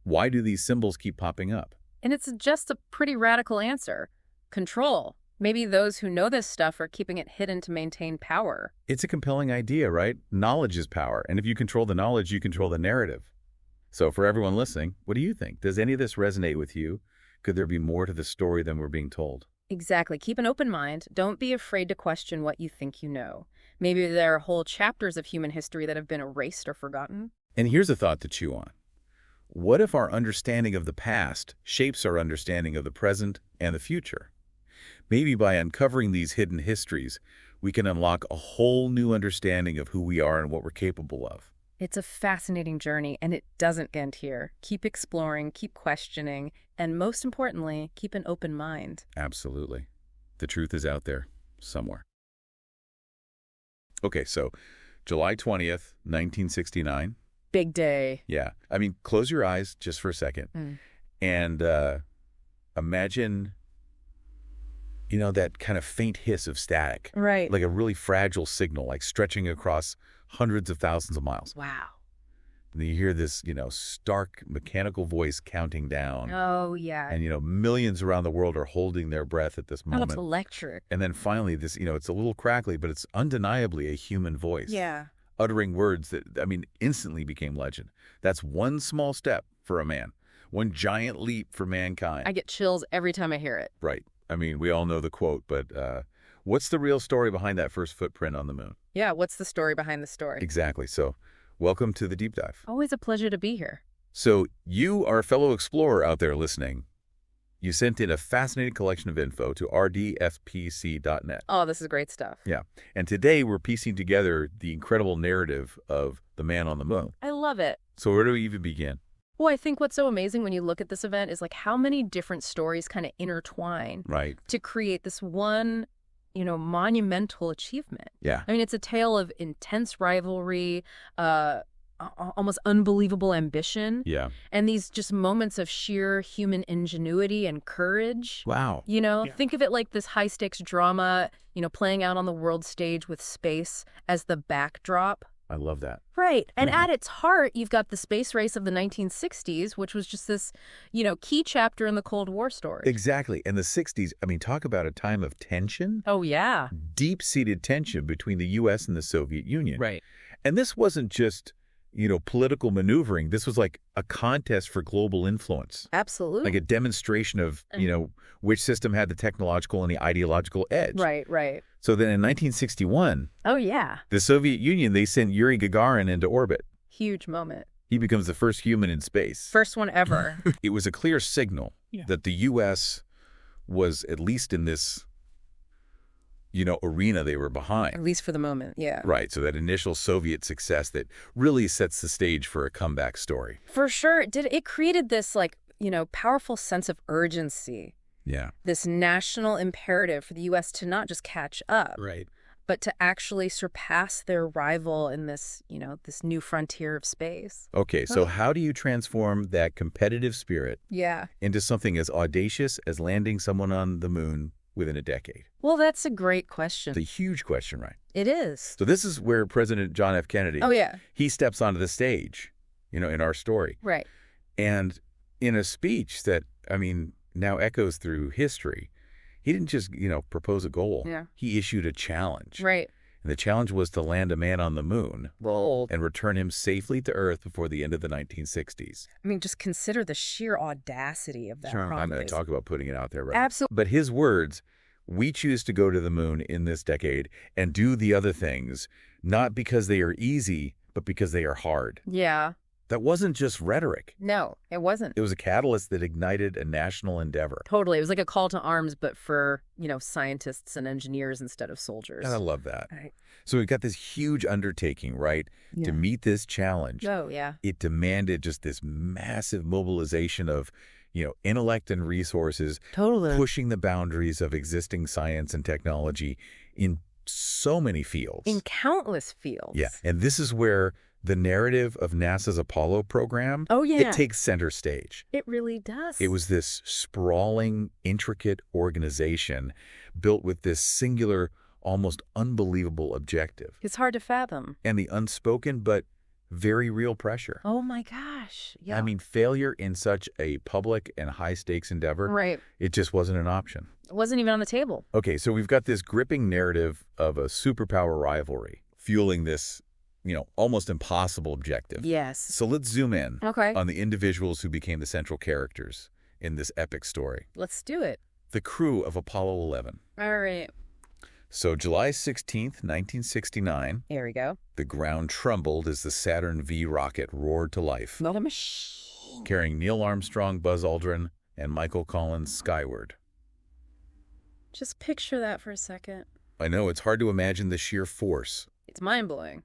Why do these symbols keep popping up? And it's just a pretty radical answer. Control. Maybe those who know this stuff are keeping it hidden to maintain power. It's a compelling idea, right? Knowledge is power, and if you control the knowledge, you control the narrative. So for everyone listening, what do you think? Does any of this resonate with you? Could there be more to the story than we're being told? Exactly. Keep an open mind. Don't be afraid to question what you think you know. Maybe there are whole chapters of human history that have been erased or forgotten. And here's a thought to chew on. What if our understanding of the past shapes our understanding of the present and the future? Maybe by uncovering these hidden histories, we can unlock a whole new understanding of who we are and what we're capable of. It's a fascinating journey, and it doesn't end here. Keep exploring, keep questioning, and most importantly, keep an open mind. Absolutely. The truth is out there somewhere. Okay, so July 20th, 1969. Big day. Yeah. I mean, close your eyes just for a second and imagine, that kind of faint hiss of static. Right. Like a really fragile signal, like stretching across hundreds of thousands of miles. Wow. And you hear this, stark mechanical voice counting down. Oh, yeah. And, millions around the world are holding their breath at this Oh, moment. it's electric. And then finally this, it's a little crackly, but it's undeniably a human voice. Yeah. Uttering words that, instantly became legend. That's one small step for a man. One giant leap for mankind. I get chills every time I hear it. Right. We all know the quote, but what's the real story behind that first footprint on the moon? Yeah, what's the story behind the story? Exactly. So, welcome to the Deep Dive. Always a pleasure to be here. So, you are a fellow explorer out there listening. You sent in a fascinating collection of info to rdfpc.net. Oh, this is great stuff. Yeah. And today we're piecing together the incredible narrative of the man on the moon. I love it. So where do we even begin? Well, I think what's so amazing when you look at this event is like how many different stories kind of intertwine Right. to create this one, monumental achievement. Yeah. It's a tale of intense rivalry, almost unbelievable ambition, Yeah. and these just moments of sheer human ingenuity and courage. Wow. Think of it like this high-stakes drama, playing out on the world stage with space as the backdrop. I love that. Right. And at its heart, you've got the space race of the 1960s, which was just this, key chapter in the Cold War story. Exactly. And the 60s, talk about a time of tension. Oh, yeah. Deep-seated tension between the U.S. and the Soviet Union. Right. And this wasn't just, political maneuvering. This was like a contest for global influence. Absolutely. Like a demonstration of, which system had the technological and the ideological edge. Right, right. So then in 1961, Oh, yeah. the Soviet Union, they sent Yuri Gagarin into orbit. Huge moment. He becomes the first human in space. First one ever. It was a clear signal that the U.S. was, at least in this, arena they were behind. At least for the moment, yeah. Right, so that initial Soviet success that really sets the stage for a comeback story. For sure. It created this, powerful sense of urgency. Yeah. This national imperative for the U.S. to not just catch up, Right. but to actually surpass their rival in this, this new frontier of space. Okay, so how do you transform that competitive spirit Yeah. into something as audacious as landing someone on the moon within a decade? Well, that's a great question. It's a huge question, right? It is. So this is where President John F. Kennedy, Oh, yeah. he steps onto the stage, in our story. Right. And in a speech that, now echoes through history, he didn't just, propose a goal. Yeah. He issued a challenge. Right. And the challenge was to land a man on the moon Bold. and return him safely to Earth before the end of the 1960s. Just consider the sheer audacity of that I'm going to promise. talk about putting it out there, right? Absolutely. But his words, we choose to go to the moon in this decade and do the other things, not because they are easy, but because they are hard. Yeah. That wasn't just rhetoric. No, it wasn't. It was a catalyst that ignited a national endeavor. Totally. It was like a call to arms, but for, scientists and engineers instead of soldiers. And I love that. Right. So we've got this huge undertaking, right, Yeah. to meet this challenge. Oh, yeah. It demanded just this massive mobilization of, intellect and resources, Totally. pushing the boundaries of existing science and technology in so many fields. In countless fields. Yeah, and this is where the narrative of NASA's Apollo program, Oh, yeah. it takes center stage. It really does. It was this sprawling, intricate organization built with this singular, almost unbelievable objective. It's hard to fathom. And the unspoken but very real pressure. Oh, my gosh. Yeah. I mean, failure in such a public and high-stakes endeavor, right. it just wasn't an option. It wasn't even on the table. Okay, so we've got this gripping narrative of a superpower rivalry fueling this, almost impossible objective. Yes. So let's zoom in Okay. on the individuals who became the central characters in this epic story. Let's do it. The crew of Apollo 11. All right. So July 16th, 1969, Here we go. the ground trembled as the Saturn V rocket roared to life, Not a machine. carrying Neil Armstrong, Buzz Aldrin, and Michael Collins skyward. Just picture that for a second. I know it's hard to imagine the sheer force It's mind-blowing.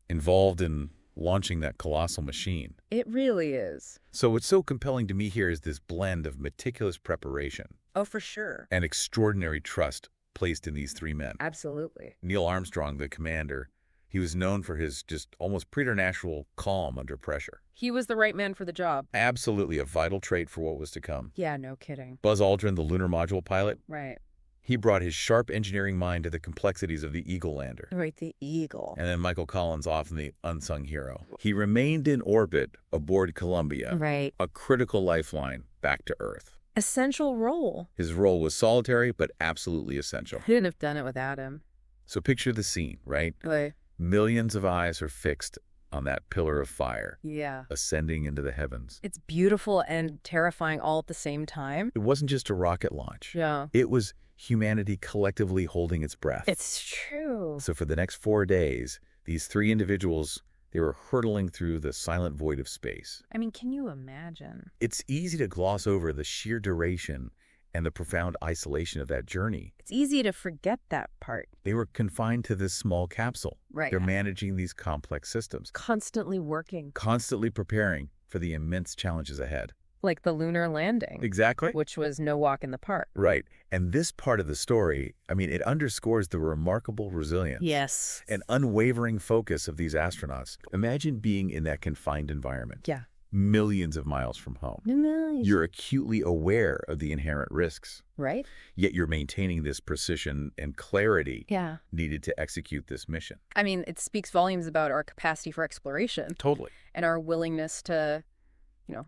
involved in launching that colossal machine. It really is. So what's so compelling to me here is this blend of meticulous preparation Oh, for sure. and extraordinary trust placed in these three men. Absolutely. Neil Armstrong, the commander, he was known for his just almost preternatural calm under pressure. He was the right man for the job. Absolutely a vital trait for what was to come. Yeah, no kidding. Buzz Aldrin, the lunar module pilot, Right. he brought his sharp engineering mind to the complexities of the Eagle lander. Right, the Eagle. And then Michael Collins, often the unsung hero. He remained in orbit aboard Columbia, Right. a critical lifeline back to Earth. Essential role. His role was solitary, but absolutely essential. Couldn't have done it without him. So picture the scene, right? Like, Millions of eyes are fixed on that pillar of fire, yeah. ascending into the heavens. It's beautiful and terrifying all at the same time. It wasn't just a rocket launch. Yeah. It was humanity collectively holding its breath. It's true. So for the next 4 days, these three individuals, they were hurtling through the silent void of space. I mean, can you imagine? It's easy to gloss over the sheer duration and the profound isolation of that journey. It's easy to forget that part. They were confined to this small capsule. Right. They're managing these complex systems, Constantly working. constantly preparing for the immense challenges ahead. Like the lunar landing. Exactly. Which was no walk in the park. Right. And this part of the story, I mean, it underscores the remarkable resilience Yes. and unwavering focus of these astronauts. Imagine being in that confined environment. Yeah. Millions of miles from home. Nice. You're acutely aware of the inherent risks, Right? yet you're maintaining this precision and clarity Yeah. needed to execute this mission. I mean, it speaks volumes about our capacity for exploration Totally. and our willingness to,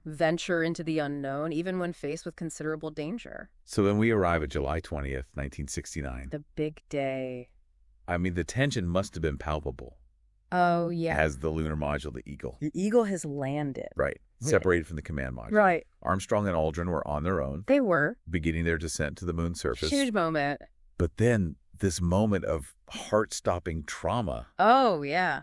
venture into the unknown, even when faced with considerable danger. So then we arrive at July 20th, 1969. The big day. I mean, the tension must have been palpable Oh, yeah. as the lunar module, the Eagle. The Eagle has landed. Right. Separated from the command module. Right. Armstrong and Aldrin were on their own, They were. beginning their descent to the moon's surface. Huge moment. But then this moment of heart-stopping trauma, Oh, yeah.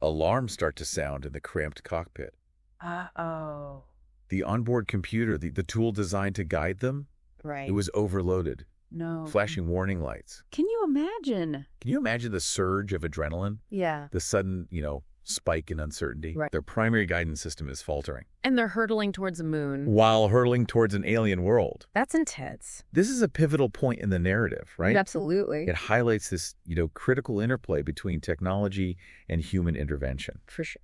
alarms start to sound in the cramped cockpit. Uh-oh. The onboard computer, the tool designed to guide them, Right. it was overloaded, No. flashing warning lights. Can you imagine? Can you imagine the surge of adrenaline, Yeah. the sudden, spike in uncertainty? Right. Their primary guidance system is faltering, And they're hurtling towards the moon. while hurtling towards an alien world. That's intense. This is a pivotal point in the narrative, right? Absolutely. It highlights this, critical interplay between technology and human intervention. For sure.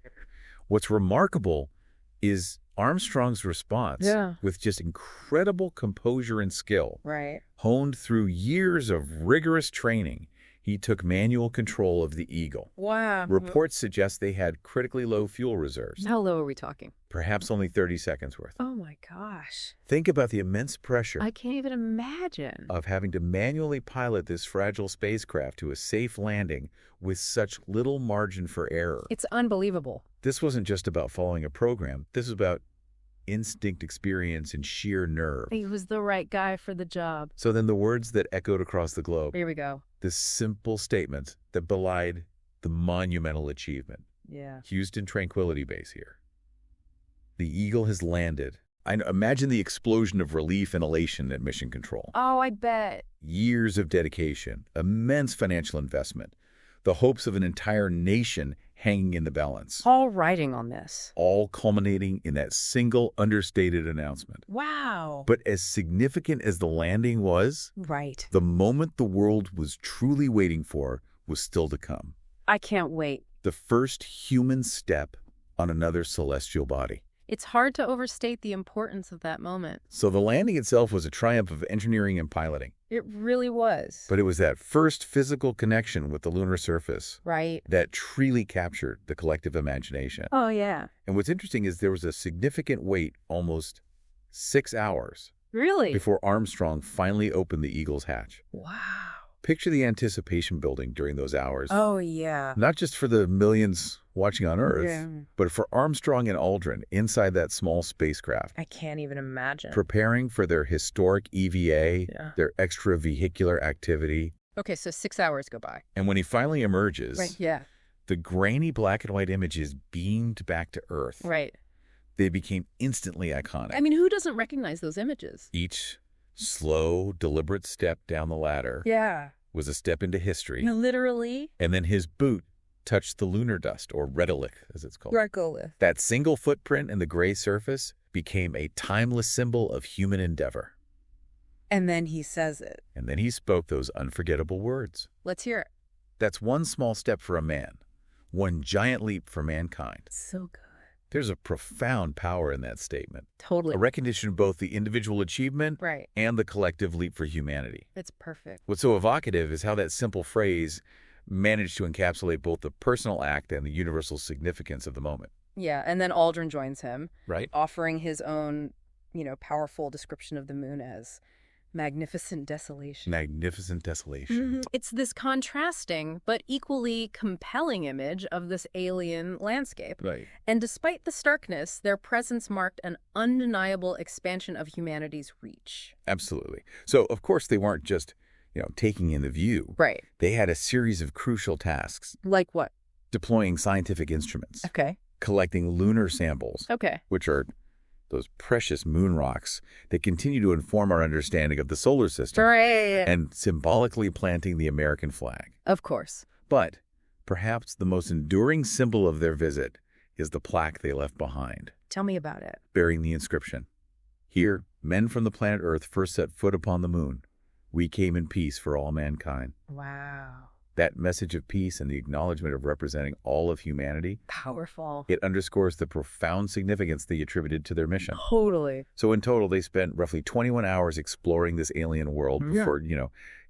What's remarkable is Armstrong's response Yeah. with just incredible composure and skill. Right. Honed through years of rigorous training, he took manual control of the Eagle. Wow. Reports suggest they had critically low fuel reserves, How low are we talking? perhaps only 30 seconds worth. Oh my gosh. Think about the immense pressure I can't even imagine. of having to manually pilot this fragile spacecraft to a safe landing with such little margin for error. It's unbelievable. This wasn't just about following a program. This was about instinct, experience, and sheer nerve. He was the right guy for the job. So then the words that echoed across the globe, Here we go. this simple statement that belied the monumental achievement. Yeah. Houston Tranquility Base here. The Eagle has landed. Imagine the explosion of relief and elation at Mission Control. Oh, I bet. Years of dedication, immense financial investment, the hopes of an entire nation hanging in the balance, All riding on this. all culminating in that single understated announcement. Wow. But as significant as the landing was, Right. the moment the world was truly waiting for was still to come. I can't wait. The first human step on another celestial body. It's hard to overstate the importance of that moment. So the landing itself was a triumph of engineering and piloting. It really was. But it was that first physical connection with the lunar surface Right. that truly captured the collective imagination. Oh, yeah. And what's interesting is there was a significant wait, almost 6 hours, Really? before Armstrong finally opened the Eagle's hatch. Wow. Picture the anticipation building during those hours. Oh, yeah. Not just for the millions watching on Earth, Yeah. but for Armstrong and Aldrin inside that small spacecraft, I can't even imagine. preparing for their historic EVA, Yeah. their extravehicular activity. Okay, so 6 hours go by. And when he finally emerges, Right. Yeah. the grainy black and white images beamed back to Earth. Right. They became instantly iconic. I mean, who doesn't recognize those images? Each slow, deliberate step down the ladder Yeah. was a step into history. Literally. And then his boot touched the lunar dust, or redolith, as it's called. Regolith. That single footprint in the gray surface became a timeless symbol of human endeavor. And then he says it. And then he spoke those unforgettable words. Let's hear it. That's one small step for a man, one giant leap for mankind. So good. There's a profound power in that statement, Totally. a recognition of both the individual achievement Right. and the collective leap for humanity. It's perfect. What's so evocative is how that simple phrase managed to encapsulate both the personal act and the universal significance of the moment, Yeah, and then Aldrin joins him, right? offering his own, powerful description of the moon as magnificent desolation. Magnificent desolation. It's this contrasting but equally compelling image of this alien landscape. Right. And despite the starkness, their presence marked an undeniable expansion of humanity's reach. Absolutely. So, of course, they weren't just, taking in the view. Right. They had a series of crucial tasks: Like what? deploying scientific instruments, Okay. collecting lunar samples, Okay. which are those precious moon rocks that continue to inform our understanding of the solar system, Right. and symbolically planting the American flag. Of course. But perhaps the most enduring symbol of their visit is the plaque they left behind, Tell me about it. bearing the inscription: "Here, men from the planet Earth first set foot upon the moon. We came in peace for all mankind." Wow. That message of peace and the acknowledgement of representing all of humanity, Powerful. it underscores the profound significance they attributed to their mission. Totally. So in total, they spent roughly 21 hours exploring this alien world Yeah. before,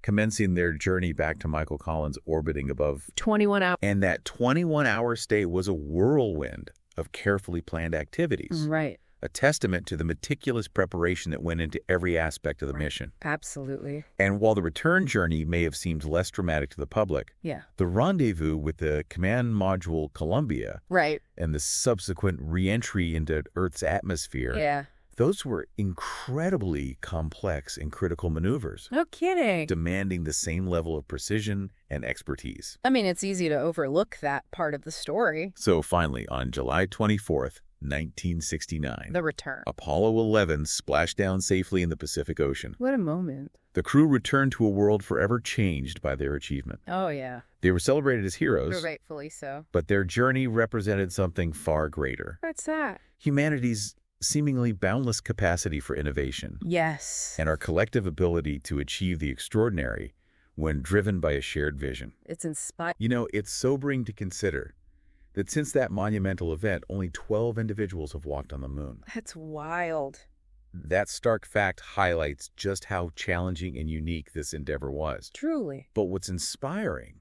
commencing their journey back to Michael Collins orbiting above. 21 hours. And that 21-hour stay was a whirlwind of carefully planned activities, Right. a testament to the meticulous preparation that went into every aspect of the mission. Absolutely. And while the return journey may have seemed less dramatic to the public, Yeah. the rendezvous with the command module Columbia Right. and the subsequent re-entry into Earth's atmosphere, Yeah. those were incredibly complex and critical maneuvers, No kidding. demanding the same level of precision and expertise. I mean, it's easy to overlook that part of the story. So finally, on July 24th, 1969, The return. Apollo 11 splashed down safely in the Pacific Ocean. What a moment. The crew returned to a world forever changed by their achievement. Oh, yeah. They were celebrated as heroes, Rightfully so. but their journey represented something far greater: What's that? humanity's seemingly boundless capacity for innovation Yes. and our collective ability to achieve the extraordinary when driven by a shared vision. It's inspiring. It's sobering to consider that since that monumental event, only 12 individuals have walked on the moon. That's wild. That stark fact highlights just how challenging and unique this endeavor was. Truly. But what's inspiring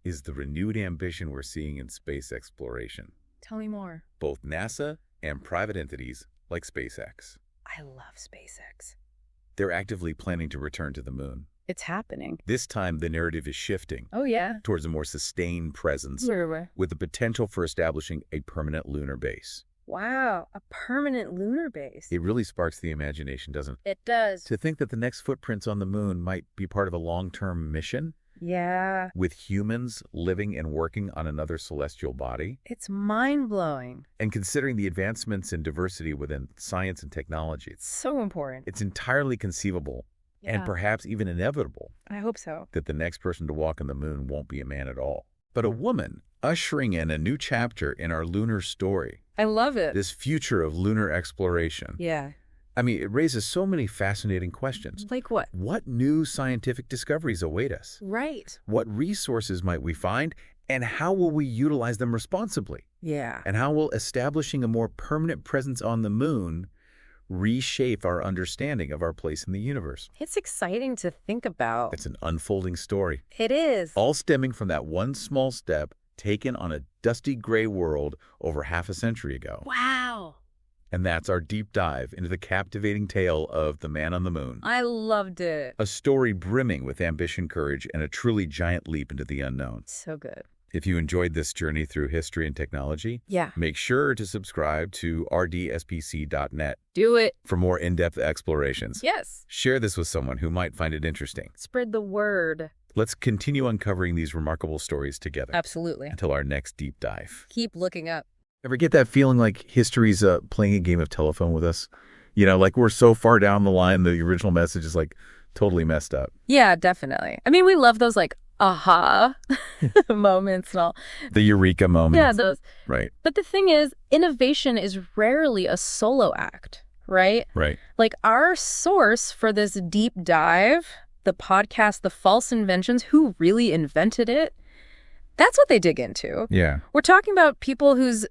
is the renewed ambition we're seeing in space exploration. Tell me more. Both NASA and private entities like SpaceX. I love SpaceX. They're actively planning to return to the moon. It's happening. This time, the narrative is shifting Oh, yeah. towards a more sustained presence Where? with the potential for establishing a permanent lunar base. Wow. A permanent lunar base. It really sparks the imagination, doesn't it? It does. To think that the next footprints on the moon might be part of a long-term mission Yeah. with humans living and working on another celestial body. It's mind-blowing. And considering the advancements in diversity within science and technology, So important. it's entirely conceivable and perhaps even inevitable I hope so. that the next person to walk on the moon won't be a man at all, but a woman ushering in a new chapter in our lunar story, I love it. this future of lunar exploration. Yeah. I mean, it raises so many fascinating questions. Like what? What new scientific discoveries await us? Right. What resources might we find, and how will we utilize them responsibly? Yeah. And how will establishing a more permanent presence on the moon reshape our understanding of our place in the universe? It's exciting to think about. It's an unfolding story, It is. all stemming from that one small step taken on a dusty gray world over half a century ago. Wow. And that's our deep dive into the captivating tale of the man on the moon. I loved it. A story brimming with ambition, courage, and a truly giant leap into the unknown. So good. If you enjoyed this journey through history and technology, Yeah. make sure to subscribe to rdspc.net Do it. for more in-depth explorations. Yes. Share this with someone who might find it interesting. Spread the word. Let's continue uncovering these remarkable stories together Absolutely. until our next deep dive. Keep looking up. Ever get that feeling like history's playing a game of telephone with us? You know, like we're so far down the line, the original message is like totally messed up. Yeah, definitely. I mean, we love those like aha moments and all. The eureka moment. Yeah, those. Right, But the thing is, innovation is rarely a solo act, right? right. Like our source for this deep dive, the podcast, The False Inventions, who really invented it, that's what they dig into. Yeah. We're talking about people whose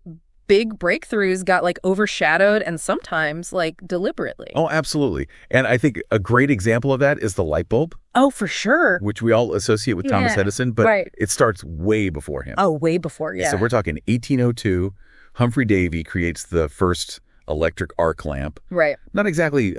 big breakthroughs got like overshadowed and sometimes like deliberately. Oh, absolutely. And I think a great example of that is the light bulb, Oh, for sure. which we all associate with Thomas Yeah, Edison, but right. it starts way before him. Oh, way before, yeah. So we're talking 1802. Humphrey Davy creates the first electric arc lamp. Right. Not exactly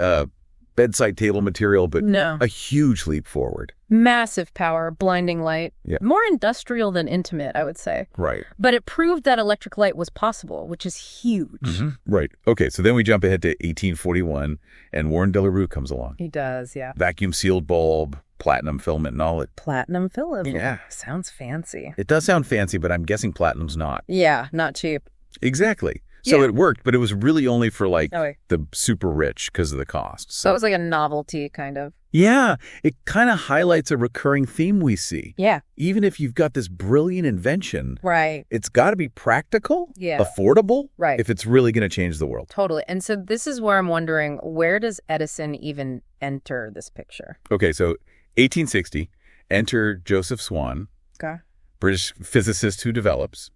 bedside table material, but No. a huge leap forward. Massive power, blinding light. Yeah. More industrial than intimate, I would say. Right. But it proved that electric light was possible, which is huge. Right. Okay, so then we jump ahead to 1841, and Warren De La Rue comes along. He does, yeah. Vacuum-sealed bulb, platinum filament and all. Platinum Phillip. Yeah. Sounds fancy. It does sound fancy, but I'm guessing platinum's not. Yeah, not cheap. Exactly. So Yeah. it worked, but it was really only for like Oh, wait. the super rich because of the cost. So it was like a novelty, kind of. Yeah, it kind of highlights a recurring theme we see. Yeah. Even if you've got this brilliant invention, Right. it's got to be practical, Yeah. affordable, Right. if it's really going to change the world. Totally. And so this is where I'm wondering, where does Edison even enter this picture? Okay, so 1860, enter Joseph Swan, Okay. British physicist who develops,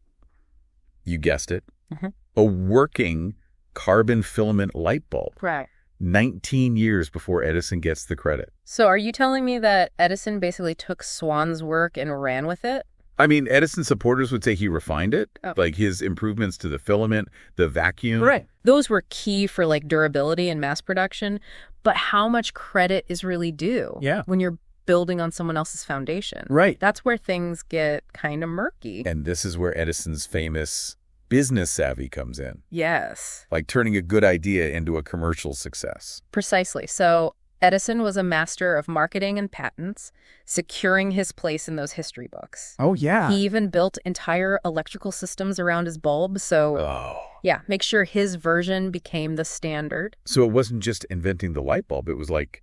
you guessed it, Mhm. a working carbon filament light bulb. Right. 19 years before Edison gets the credit. So are you telling me that Edison basically took Swan's work and ran with it? I mean, Edison's supporters would say he refined it, Oh. like his improvements to the filament, the vacuum. Those were key for like durability and mass production, but how much credit is really due Yeah. when you're building on someone else's foundation? Right. That's where things get kind of murky. And this is where Edison's famous business savvy comes in, Yes, like turning a good idea into a commercial success. precisely. So Edison was a master of marketing and patents, securing his place in those history books. Oh, yeah. He even built entire electrical systems around his bulb. So Oh. yeah, make sure his version became the standard. So it wasn't just inventing the light bulb. It was like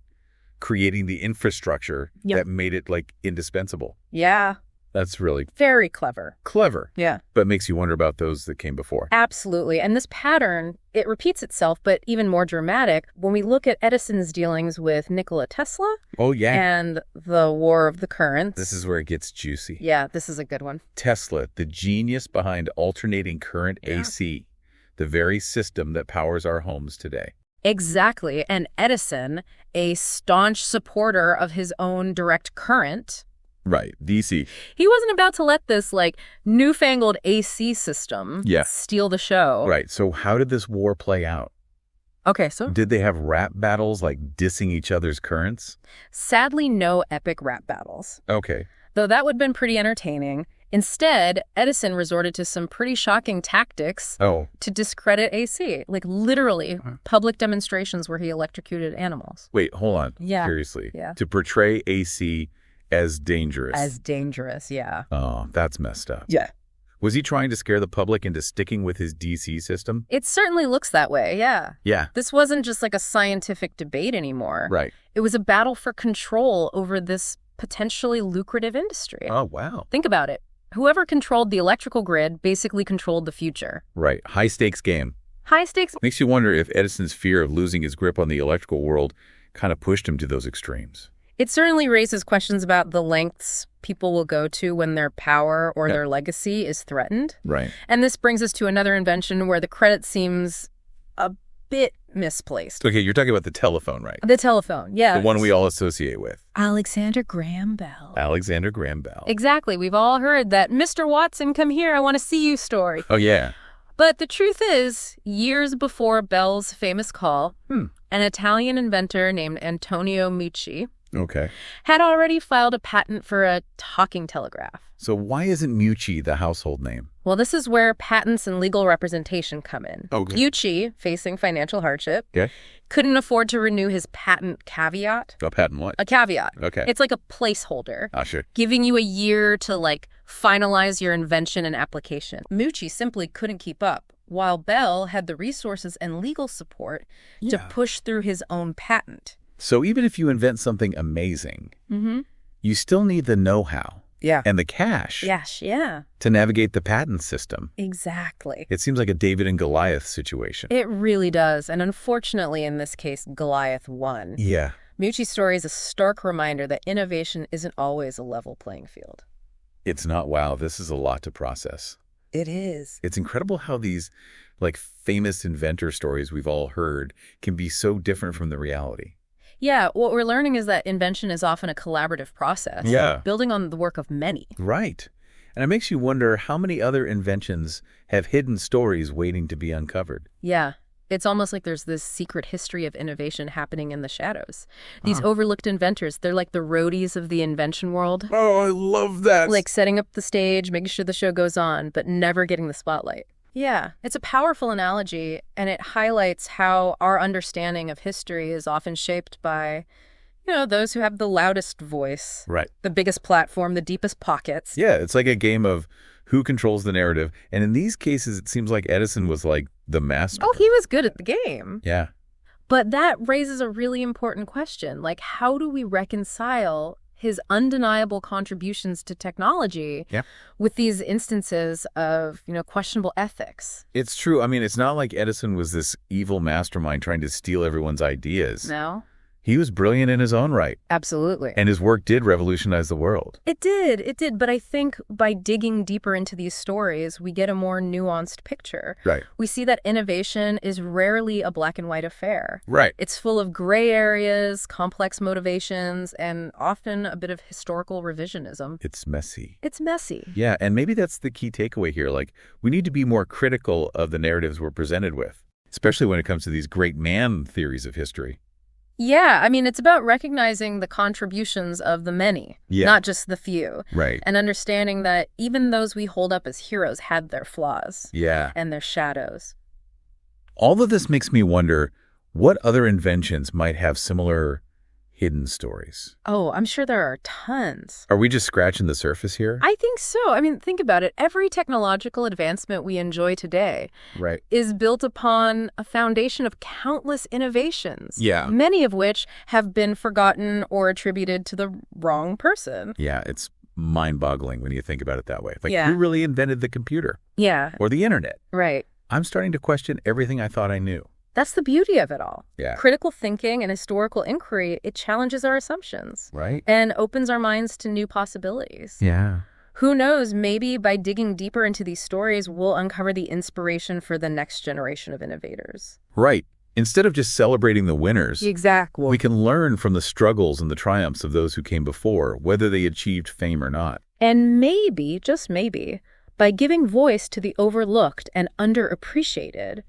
creating the infrastructure Yep. that made it like indispensable. Yeah, That's really very clever. clever, Yeah. but makes you wonder about those that came before. Absolutely. And this pattern, it repeats itself, but even more dramatic when we look at Edison's dealings with Nikola Tesla Oh, yeah. and the War of the Currents. This is where it gets juicy. Yeah, this is a good one. Tesla, the genius behind alternating current AC, the very system that powers our homes today. Exactly. And Edison, a staunch supporter of his own direct current, Right, DC. he wasn't about to let this like newfangled AC system Yeah. steal the show. Right, so how did this war play out? Okay, so Did they have rap battles like dissing each other's currents? sadly, no epic rap battles. Okay. Though that would have been pretty entertaining. Instead, Edison resorted to some pretty shocking tactics Oh, to discredit AC, like literally public demonstrations where he electrocuted animals. wait, hold on. Yeah. Seriously. Yeah. To portray AC as dangerous. As dangerous, yeah. Oh, that's messed up. Yeah. Was he trying to scare the public into sticking with his DC system? It certainly looks that way, yeah. Yeah. This wasn't just like a scientific debate anymore. Right. It was a battle for control over this potentially lucrative industry. Oh, wow. Think about it. Whoever controlled the electrical grid basically controlled the future. Right. High-stakes game. High stakes. Makes you wonder if Edison's fear of losing his grip on the electrical world kind of pushed him to those extremes. It certainly raises questions about the lengths people will go to when their power or their legacy is threatened. Right. And this brings us to another invention where the credit seems a bit misplaced. Okay, you're talking about the telephone, right? The telephone, yeah. The one we all associate with. Alexander Graham Bell. Alexander Graham Bell. Exactly. We've all heard that Mr. Watson, come here, I want to see you story. Oh, yeah. But the truth is, years before Bell's famous call, an Italian inventor named Antonio Meucci had already filed a patent for a talking telegraph. So why isn't Meucci the household name? Well, this is where patents and legal representation come in. Okay. Meucci, facing financial hardship, couldn't afford to renew his patent caveat. A patent what? A caveat. Okay. It's like a placeholder. Ah, sure. Giving you a year to, finalize your invention and application. Meucci simply couldn't keep up, while Bell had the resources and legal support to push through his own patent. So even if you invent something amazing, you still need the know-how and the cash to navigate the patent system. Exactly. It seems like a David and Goliath situation. It really does. And unfortunately, in this case, Goliath won. Yeah. Meucci's story is a stark reminder that innovation isn't always a level playing field. It's not. Wow, this is a lot to process. It is. It's incredible how these famous inventor stories we've all heard can be so different from the reality. Yeah, what we're learning is that invention is often a collaborative process. Yeah. Building on the work of many. Right. And it makes you wonder how many other inventions have hidden stories waiting to be uncovered. Yeah. It's almost like there's this secret history of innovation happening in the shadows. These overlooked inventors, they're like the roadies of the invention world. Oh, I love that. Like setting up the stage, making sure the show goes on, but never getting the spotlight. Yeah, it's a powerful analogy, and it highlights how our understanding of history is often shaped by, those who have the loudest voice. Right. The biggest platform, the deepest pockets. Yeah, it's like a game of who controls the narrative. And in these cases, it seems like Edison was like the master. Oh, he was good at the game. Yeah. But that raises a really important question. How do we reconcile his undeniable contributions to technology with these instances of, questionable ethics? It's true. I mean, it's not like Edison was this evil mastermind trying to steal everyone's ideas. No. He was brilliant in his own right. Absolutely. And his work did revolutionize the world. It did. But I think by digging deeper into these stories, we get a more nuanced picture. Right. We see that innovation is rarely a black and white affair. Right. It's full of gray areas, complex motivations, and often a bit of historical revisionism. It's messy. It's messy. Yeah, and maybe that's the key takeaway here. We need to be more critical of the narratives we're presented with, especially when it comes to these great man theories of history. Yeah, I mean, it's about recognizing the contributions of the many, not just the few. Right. And understanding that even those we hold up as heroes had their flaws. Yeah. And their shadows. All of this makes me wonder what other inventions might have similar hidden stories. Oh, I'm sure there are tons. Are we just scratching the surface here? I think so. I mean, think about it. Every technological advancement we enjoy today is built upon a foundation of countless innovations. Yeah. Many of which have been forgotten or attributed to the wrong person. Yeah, it's mind-boggling when you think about it that way. Yeah. Who really invented the computer? Yeah. Or the internet? Right. I'm starting to question everything I thought I knew. That's the beauty of it all. Yeah. Critical thinking and historical inquiry, it challenges our assumptions. Right. And opens our minds to new possibilities. Yeah. Who knows, maybe by digging deeper into these stories, we'll uncover the inspiration for the next generation of innovators. Right. Instead of just celebrating the winners, exactly, we can learn from the struggles and the triumphs of those who came before, whether they achieved fame or not. And maybe, just maybe, by giving voice to the overlooked and underappreciated,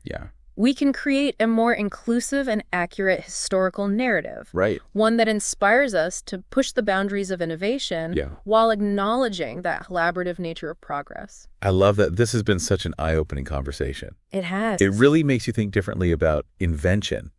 we can create a more inclusive and accurate historical narrative. Right. One that inspires us to push the boundaries of innovation while acknowledging that collaborative nature of progress. I love that this has been such an eye-opening conversation. It has. It really makes you think differently about invention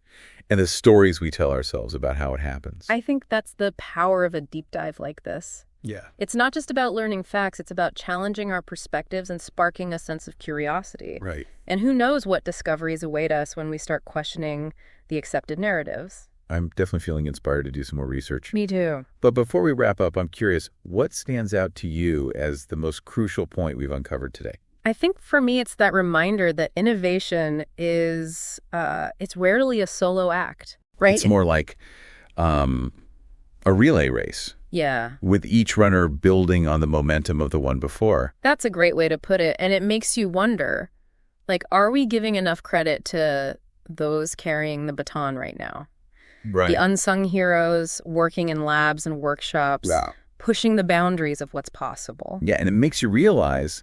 and the stories we tell ourselves about how it happens. I think that's the power of a deep dive like this. Yeah. It's not just about learning facts, it's about challenging our perspectives and sparking a sense of curiosity. Right. And who knows what discoveries await us when we start questioning the accepted narratives. I'm definitely feeling inspired to do some more research. Me too. But before we wrap up, I'm curious, what stands out to you as the most crucial point we've uncovered today? I think for me, it's that reminder that innovation is, it's rarely a solo act, right? It's more like a relay race, Yeah, with each runner building on the momentum of the one before. that's a great way to put it. And it makes you wonder, like, are we giving enough credit to those carrying the baton right now? Right. The unsung heroes working in labs and workshops, Yeah. pushing the boundaries of what's possible. Yeah, and it makes you realize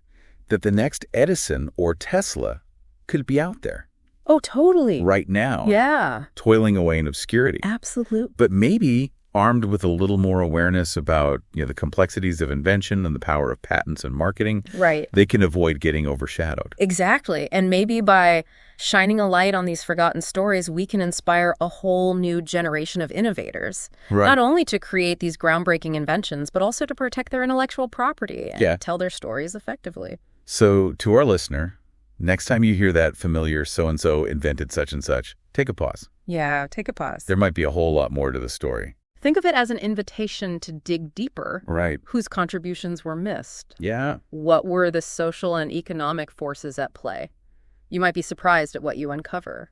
that the next Edison or Tesla could be out there Oh, totally. right now, Yeah, toiling away in obscurity. absolutely. But maybe armed with a little more awareness about, the complexities of invention and the power of patents and marketing, Right. they can avoid getting overshadowed. Exactly. And maybe by shining a light on these forgotten stories, we can inspire a whole new generation of innovators, Right. not only to create these groundbreaking inventions, but also to protect their intellectual property and Yeah. tell their stories effectively. So to our listener, next time you hear that familiar so-and-so invented such and such, take a pause. Yeah, take a pause. There might be a whole lot more to the story. Think of it as an invitation to dig deeper. Right. Whose contributions were missed? Yeah. What were the social and economic forces at play? You might be surprised at what you uncover.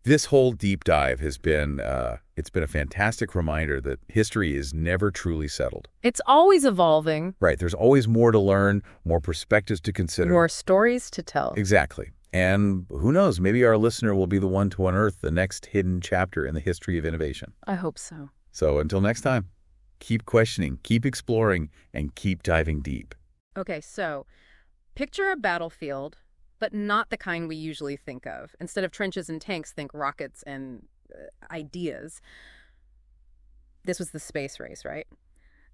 This whole deep dive has been, it's been a fantastic reminder that history is never truly settled. It's always evolving. Right. There's always more to learn, more perspectives to consider. More stories to tell. Exactly. And who knows, maybe our listener will be the one to unearth the next hidden chapter in the history of innovation. I hope so. So until next time, keep questioning, keep exploring, and keep diving deep. Okay, so picture a battlefield, but not the kind we usually think of. Instead of trenches and tanks, think rockets and ideas. This was the space race, right?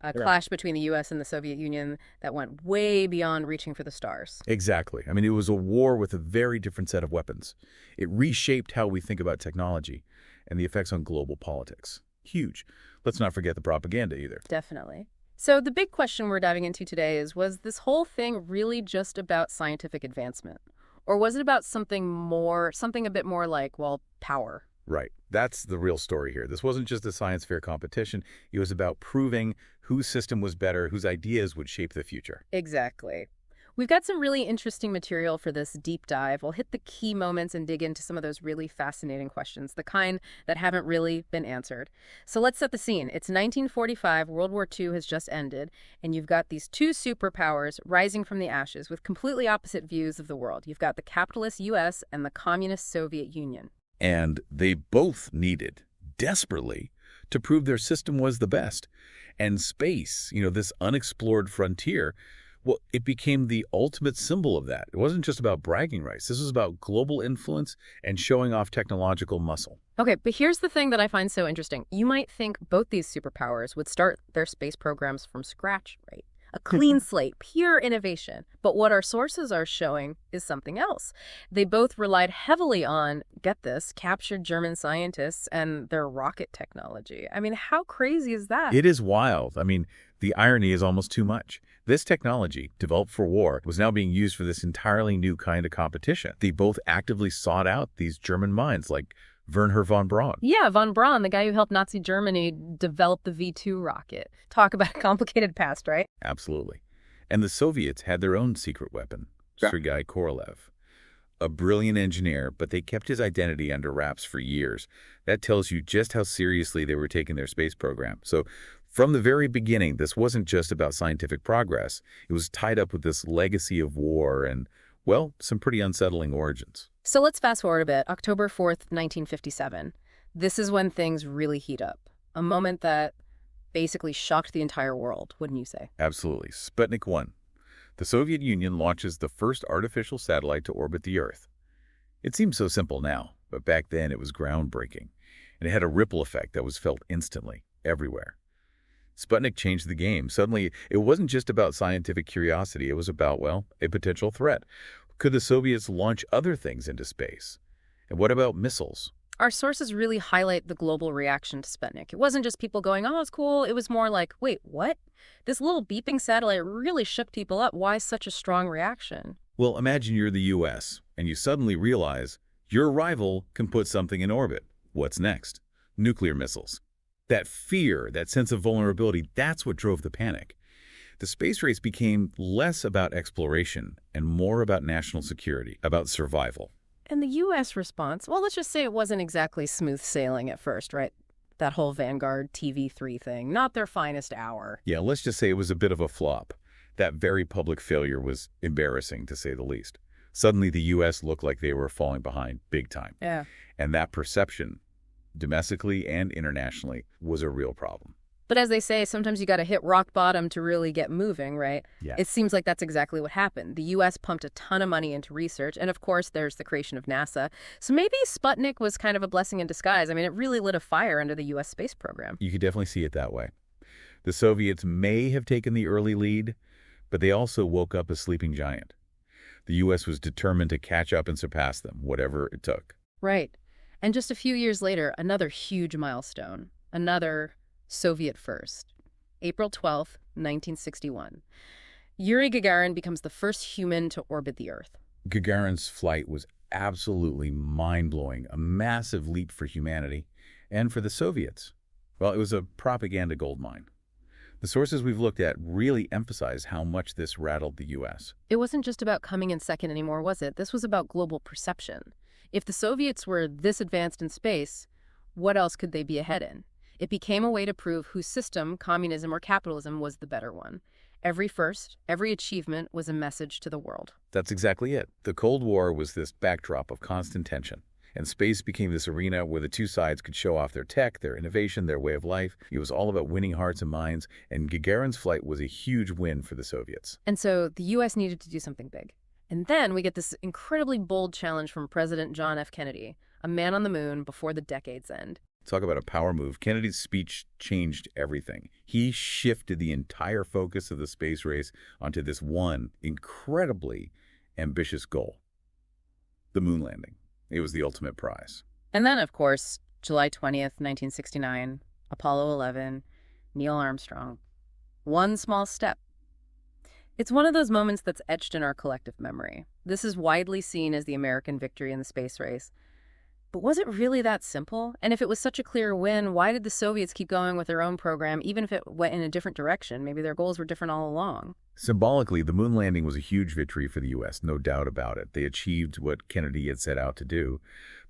A clash between the U.S. and the Soviet Union that went way beyond reaching for the stars. Exactly. I mean, it was a war with a very different set of weapons. It reshaped how we think about technology and the effects on global politics. Huge. Let's not forget the propaganda either. Definitely. So the big question we're diving into today is, was this whole thing really just about scientific advancement? Or was it about something more, something a bit more like, well, power? Right. That's the real story here. This wasn't just a science fair competition. It was about proving whose system was better, whose ideas would shape the future. Exactly. We've got some really interesting material for this deep dive. We'll hit the key moments and dig into some of those really fascinating questions, the kind that haven't really been answered. So let's set the scene. It's 1945, World War II has just ended, and you've got these two superpowers rising from the ashes with completely opposite views of the world. You've got the capitalist U.S. and the communist Soviet Union. And they both needed, desperately, to prove their system was the best. And space, this unexplored frontier, well, it became the ultimate symbol of that. It wasn't just about bragging rights. This was about global influence and showing off technological muscle. Okay, but here's the thing that I find so interesting. You might think both these superpowers would start their space programs from scratch, right? A clean slate, pure innovation. But what our sources are showing is something else. They both relied heavily on, get this, captured German scientists and their rocket technology. I mean, how crazy is that? It is wild. I mean, the irony is almost too much. This technology, developed for war, was now being used for this entirely new kind of competition. They both actively sought out these German minds like Wernher von Braun. Yeah, von Braun, the guy who helped Nazi Germany develop the V-2 rocket. Talk about a complicated past, right? Absolutely. And the Soviets had their own secret weapon, Sergei Korolev. A brilliant engineer, but they kept his identity under wraps for years. That tells you just how seriously they were taking their space program. So from the very beginning, this wasn't just about scientific progress. It was tied up with this legacy of war and, well, some pretty unsettling origins. So let's fast forward a bit. October 4th, 1957. This is when things really heat up. A moment that basically shocked the entire world, wouldn't you say? Absolutely. Sputnik 1. The Soviet Union launches the first artificial satellite to orbit the Earth. It seems so simple now, but back then it was groundbreaking. And it had a ripple effect that was felt instantly, everywhere. Sputnik changed the game. Suddenly, it wasn't just about scientific curiosity. It was about, well, a potential threat. Could the Soviets launch other things into space? And what about missiles? Our sources really highlight the global reaction to Sputnik. It wasn't just people going, oh, it's cool. It was more like, wait, what? This little beeping satellite really shook people up. Why such a strong reaction? Well, imagine you're the U.S., and you suddenly realize your rival can put something in orbit. What's next? Nuclear missiles. That fear, that sense of vulnerability, that's what drove the panic. The space race became less about exploration and more about national security, about survival. And the U.S. response, well, let's just say it wasn't exactly smooth sailing at first, right? That whole Vanguard TV3 thing, not their finest hour. Yeah, let's just say it was a bit of a flop. That very public failure was embarrassing, to say the least. Suddenly, the U.S. looked like they were falling behind big time. Yeah. And that perception, domestically and internationally, was a real problem. But as they say, sometimes you got to hit rock bottom to really get moving, right? Yeah. It seems like that's exactly what happened. The U.S. pumped a ton of money into research, and of course, there's the creation of NASA. So maybe Sputnik was kind of a blessing in disguise. I mean, it really lit a fire under the U.S. space program. You could definitely see it that way. The Soviets may have taken the early lead, but they also woke up a sleeping giant. The U.S. was determined to catch up and surpass them, whatever it took. Right. And just a few years later, another huge milestone, another Soviet first. April 12th, 1961. Yuri Gagarin becomes the first human to orbit the Earth. Gagarin's flight was absolutely mind-blowing, a massive leap for humanity and for the Soviets. Well, it was a propaganda goldmine. The sources we've looked at really emphasize how much this rattled the U.S. It wasn't just about coming in second anymore, was it? This was about global perception. If the Soviets were this advanced in space, what else could they be ahead in? It became a way to prove whose system, communism or capitalism, was the better one. Every first, every achievement was a message to the world. That's exactly it. The Cold War was this backdrop of constant tension, and space became this arena where the two sides could show off their tech, their innovation, their way of life. It was all about winning hearts and minds, and Gagarin's flight was a huge win for the Soviets. And so the U.S. needed to do something big. And then we get this incredibly bold challenge from President John F. Kennedy, a man on the moon before the decade's end. Talk about a power move. Kennedy's speech changed everything. He shifted the entire focus of the space race onto this one incredibly ambitious goal, the moon landing. It was the ultimate prize. And then, of course, July 20th, 1969, Apollo 11, Neil Armstrong. One small step. It's one of those moments that's etched in our collective memory. This is widely seen as the American victory in the space race. But was it really that simple? And if it was such a clear win, why did the Soviets keep going with their own program, even if it went in a different direction? Maybe their goals were different all along. Symbolically, the moon landing was a huge victory for the U.S., no doubt about it. They achieved what Kennedy had set out to do.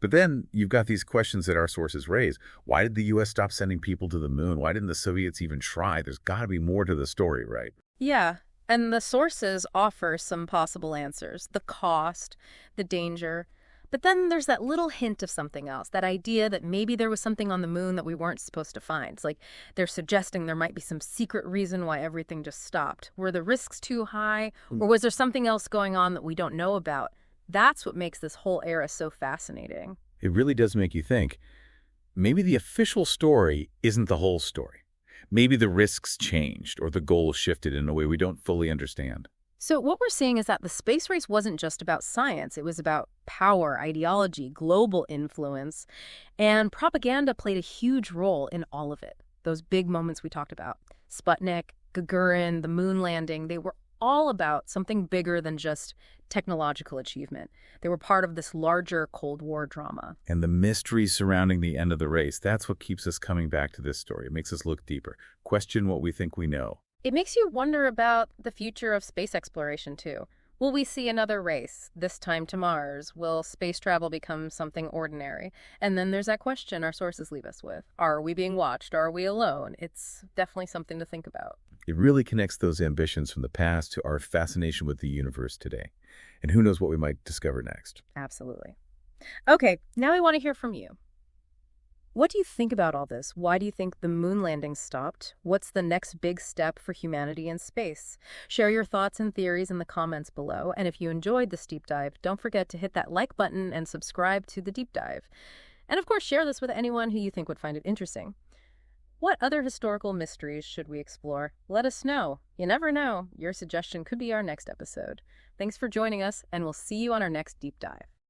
But then you've got these questions that our sources raise. Why did the U.S. stop sending people to the moon? Why didn't the Soviets even try? There's got to be more to the story, right? Yeah, and the sources offer some possible answers. The cost, the danger. But then there's that little hint of something else, that idea that maybe there was something on the moon that we weren't supposed to find. It's like they're suggesting there might be some secret reason why everything just stopped. Were the risks too high? Or was there something else going on that we don't know about? That's what makes this whole era so fascinating. It really does make you think. Maybe the official story isn't the whole story. Maybe the risks changed or the goals shifted in a way we don't fully understand. So what we're seeing is that the space race wasn't just about science. It was about power, ideology, global influence, and propaganda played a huge role in all of it. Those big moments we talked about, Sputnik, Gagarin, the moon landing, they were all about something bigger than just technological achievement. They were part of this larger Cold War drama. And the mystery surrounding the end of the race, that's what keeps us coming back to this story. It makes us look deeper, question what we think we know. It makes you wonder about the future of space exploration, too. Will we see another race, this time to Mars? Will space travel become something ordinary? And then there's that question our sources leave us with. Are we being watched? Are we alone? It's definitely something to think about. It really connects those ambitions from the past to our fascination with the universe today. And who knows what we might discover next. Absolutely. Okay, now I want to hear from you. What do you think about all this? Why do you think the moon landing stopped? What's the next big step for humanity in space? Share your thoughts and theories in the comments below. And if you enjoyed this deep dive, don't forget to hit that like button and subscribe to the deep dive. And of course, share this with anyone who you think would find it interesting. What other historical mysteries should we explore? Let us know. You never know. Your suggestion could be our next episode. Thanks for joining us, and we'll see you on our next deep dive.